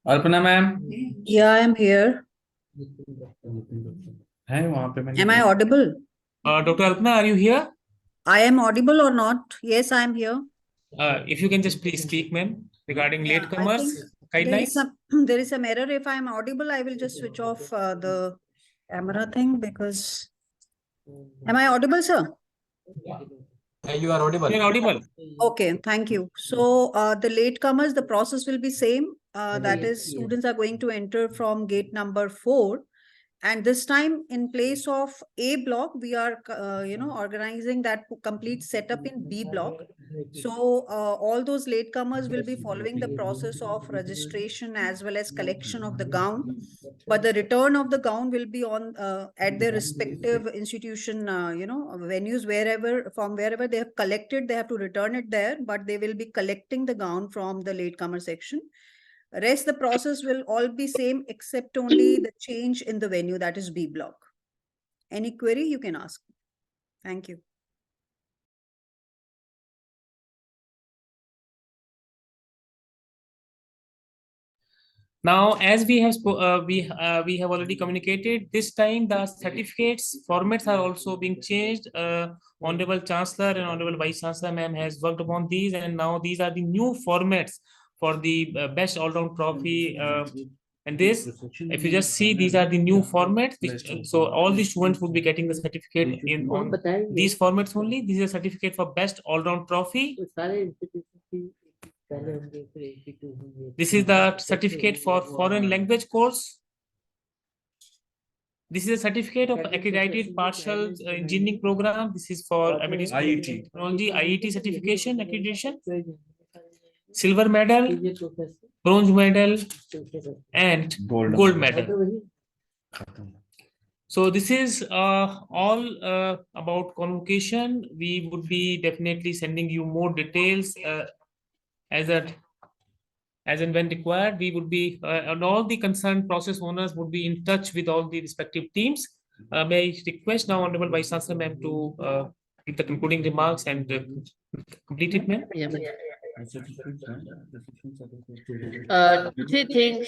Alpana ma'am. Yeah, I am here. है वहाँ पे मैंने. Am I audible? Dr. Alpana, are you here? I am audible or not? Yes, I am here. If you can just please speak, ma'am, regarding Yeah, I latecomers think guidelines. there is some error. If I am audible, I will just switch off the camera thing because. Am I audible, sir? You are audible. You are audible. Okay, thank you. So the latecomers, the process will be same. That is, students are going to enter from gate number 4, And this time, in place of A block, we are, organizing that complete setup in B block. So all those latecomers will be following the process of registration as well as collection of the gown. But the return of the gown will be on at their respective institution, venues, from wherever they have collected, they have to return it there, but they will be collecting the gown from the latecomer section. Rest the process will all be same except only the change in the venue, that is B block. Any query you can ask. Thank you. Now, as we have we have already communicated, this time the certificates formats are also being changed. Honorable Chancellor and Honorable Vice Chancellor ma'am has worked upon these, and now these are the new formats for the best all-round trophy. And this, if you just see, these are the new formats. So all the students would be getting the certificate in on these formats only. This is a certificate for best all-round trophy. This is the certificate for foreign language course. This is a certificate of accredited partial engineering program. This is for IET technology, IET certification accreditation. Silver medal, bronze medal, and gold medal. So this is all about convocation. We would be definitely sending you more details as and when required. We would be and all the concerned process owners would be in touch with all the respective teams. May I request now Honorable Vice Chancellor ma'am to give the concluding remarks and complete it, ma'am? Yeah, three things.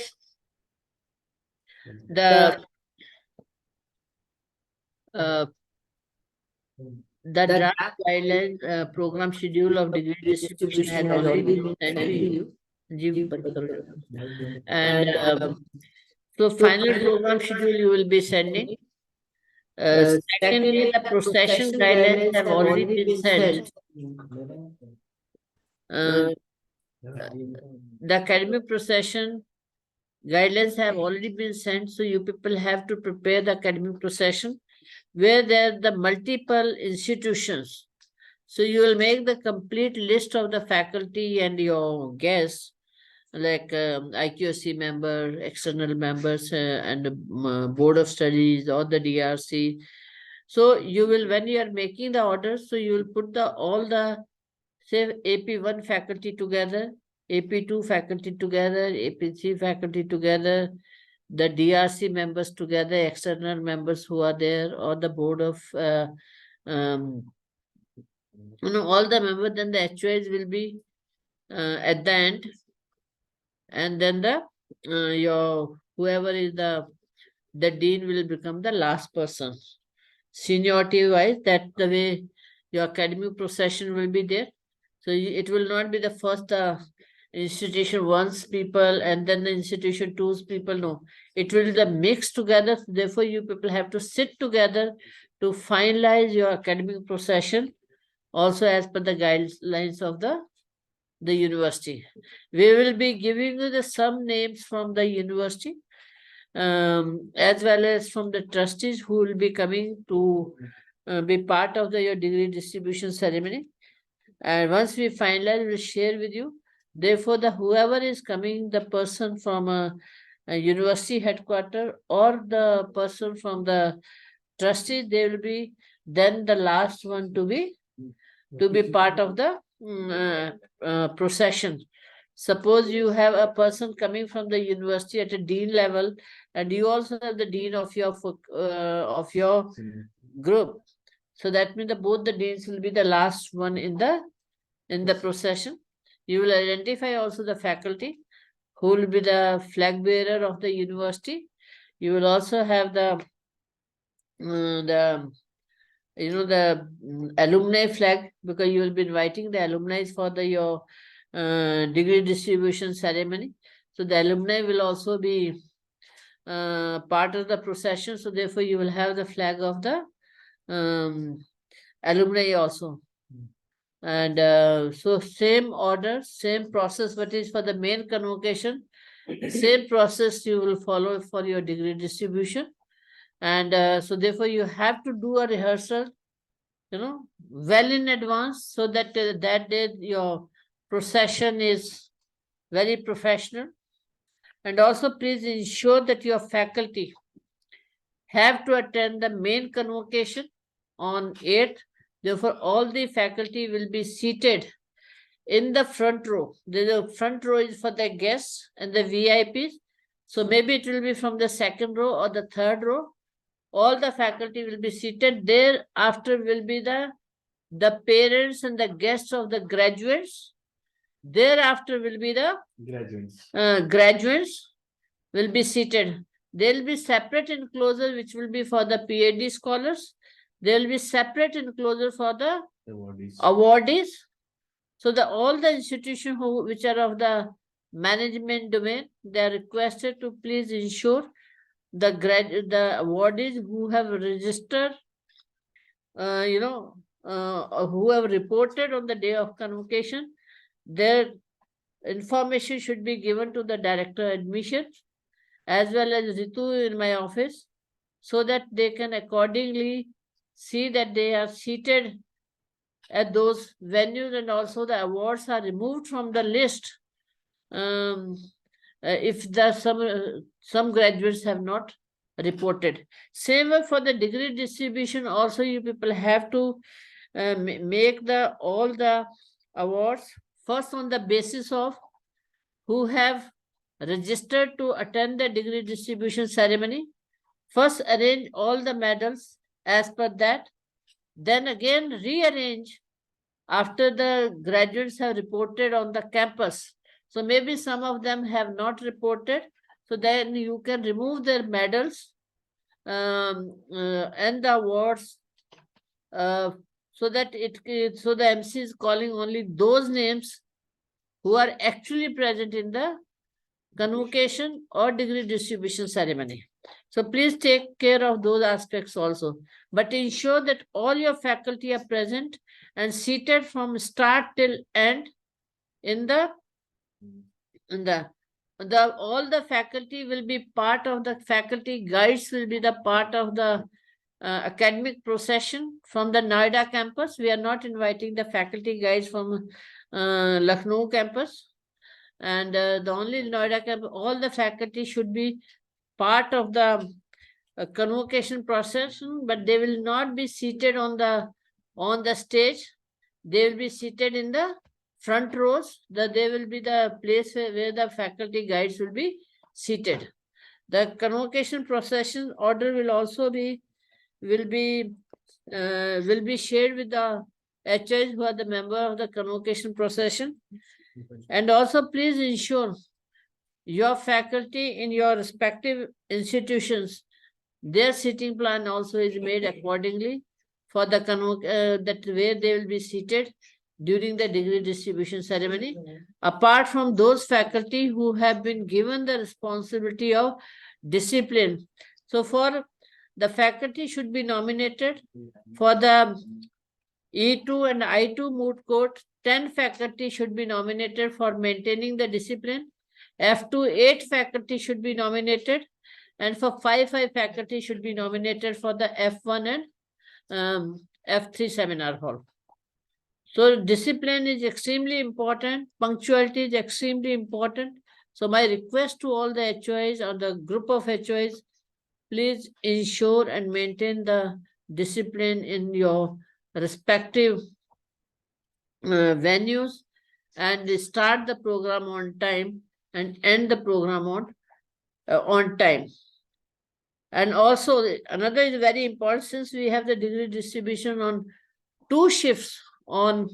The draft guideline program schedule of degree distribution has already been sent to you. And so final program schedule you will be sending. Secondly, the procession guidelines have already been sent. The academic procession guidelines have already been sent, so you people have to prepare the academic procession where there are the multiple institutions. So you will make the complete list of the faculty and your guests, like IQC member, external members, and board of studies or the DRC. So you will, when you are making the orders, so you will put all the, say, AP1 faculty together, AP2 faculty together, AP3 faculty together, the DRC members together, external members who are there, or the board of, all the members, then the HOIs will be at the end. And then your whoever is the dean will become the last person. Seniority wise, that's the way your academic procession will be there. So it will not be the first institution one's people and then the institution two's people. No, it will be the mix together. Therefore, you people have to sit together to finalize your academic procession, also as per the guidelines of the university. We will be giving you some names from the university, as well as from the trustees who will be coming to be part of your degree distribution ceremony. And once we finalize, we'll share with you. Therefore, whoever is coming, the person from a university headquarter or the person from the trustees, they will be then the last one to be part of the procession. Suppose you have a person coming from the university at a dean level, and you also have the dean of your group. So that means both the deans will be the last one in the procession. You will identify also the faculty who will be the flag bearer of the university. You will also have the alumni flag, because you will be inviting the alumni for your degree distribution ceremony. So the alumni will also be part of the procession. So therefore, you will have the flag of the alumni also. And so same order, same process, what is for the main convocation, same process you will follow for your degree distribution. And so therefore you have to do a rehearsal, well in advance, so that that day your procession is very professional. And also please ensure that your faculty have to attend the main convocation on 8th. Therefore, all the faculty will be seated in the front row. The front row is for the guests and the VIPs. So maybe it will be from the second row or the third row. All the faculty will be seated there. After will be the parents and the guests of the graduates. Thereafter will be the graduates will be seated. There will be separate enclosure which will be for the PhD scholars. There will be separate enclosure for the awardees. So all the institutions which are of the management domain, they are requested to please ensure the awardees who have registered, who have reported on the day of convocation, their information should be given to the director admissions as well as Ritu in my office, so that they can accordingly see that they are seated at those venues, and also the awards are removed from the list if some graduates have not reported. Same way for the degree distribution, also you people have to make all the awards first on the basis of who have registered to attend the degree distribution ceremony. First arrange all the medals as per that, then again rearrange after the graduates have reported on the campus. So maybe some of them have not reported, so then you can remove their medals and the awards, so that the MC is calling only those names who are actually present in the convocation or degree distribution ceremony. So please take care of those aspects also. But ensure that all your faculty are present and seated from start till end in all the faculty will be part of the faculty guides, will be the part of the academic procession from the Noida campus. We are not inviting the faculty guides from Lucknow campus. And the only Noida campus, all the faculty should be part of the convocation procession, but they will not be seated on the stage. They will be seated in the front rows. They will be the place where the faculty guides will be seated. The convocation procession order will also be shared with the HOs who are the member of the convocation procession. And also please ensure your faculty in your respective institutions, their sitting plan also is made accordingly for the that where they will be seated during the degree distribution ceremony, apart from those faculty who have been given the responsibility of discipline. So for the faculty should be nominated for the E2 and I2 moot court. 10 faculty should be nominated for maintaining the discipline. F2, 8 faculty should be nominated, and for 5 faculty should be nominated for the F1 and F3 seminar hall. So discipline is extremely important. Punctuality is extremely important. So my request to all the HOIs or the group of HOIs, please ensure and maintain the discipline in your respective venues, and start the program on time and end the program on time. And also another is very important, since we have the degree distribution on 2 shifts on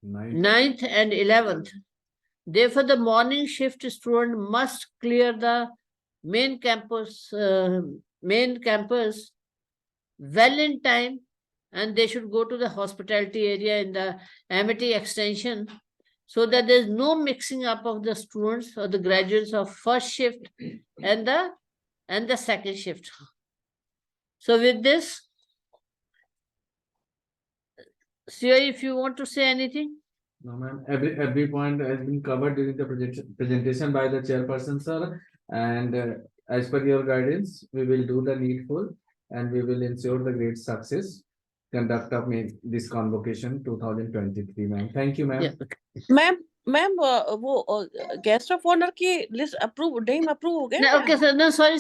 9th and 11th. Therefore, the morning shift student must clear the main campus well in time, and they should go to the hospitality area in the Amity extension, so that there is no mixing up of the students or the graduates of first shift and the second shift. So with this, Sri, if you want to say anything. No, ma'am. Every point has been covered during the presentation by the chairperson, sir. And as per your guidance, we will do the needful and we will ensure the great success conduct of this convocation 2023, ma'am. Thank you, ma'am. Yeah. Ma'am वो guest of honour की list approve name approve हो गया No, okay, sir. No, sorry.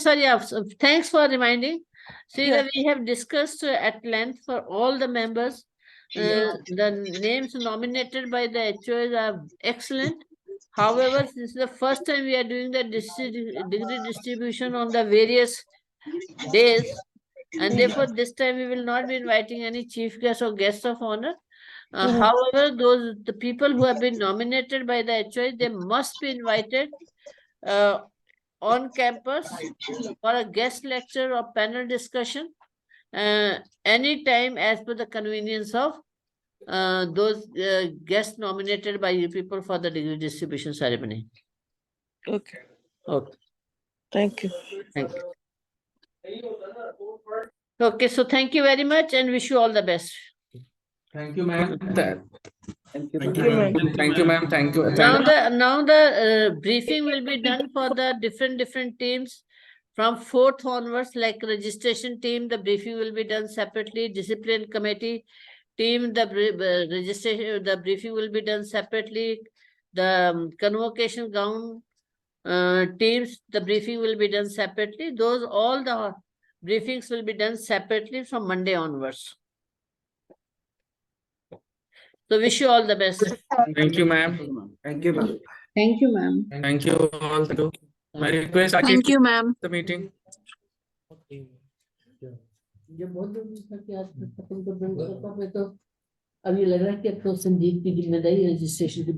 Thanks for reminding. See, Yeah. that we have discussed at length for all the members. The names nominated by the HOs are excellent. However, this is the first time we are doing the degree distribution on the various days, and therefore this time we will not be inviting any chief guest or guests of honor. However, the people who have been nominated by the HOs, they must be invited on campus for a guest lecture or panel discussion anytime as per the convenience of those guests nominated by you people for the degree distribution ceremony. Okay. Okay. Thank you. Thank you. Okay, so thank you very much and wish you all the best. Thank you, ma'am. Thank you. Thank you, ma'am. Thank you, ma'am. Thank you. Now the briefing will be done for the different teams from 4th onwards, like registration team, the briefing will be done separately. Discipline committee team, the registration, the briefing will be done separately. The convocation gown teams, the briefing will be done separately. All the briefings will be done separately from Monday onwards. So wish you all the best. Thank you, ma'am. Thank you, ma'am. Thank you, ma'am. Thank you all. My request. Thank you, ma'am. The meeting. जब बहुत जरूरी था कि आज खत्म कर दें, तो अभी लग रहा है कि अब तो संजीत की जिम्मेदारी रजिस्ट्रेशन की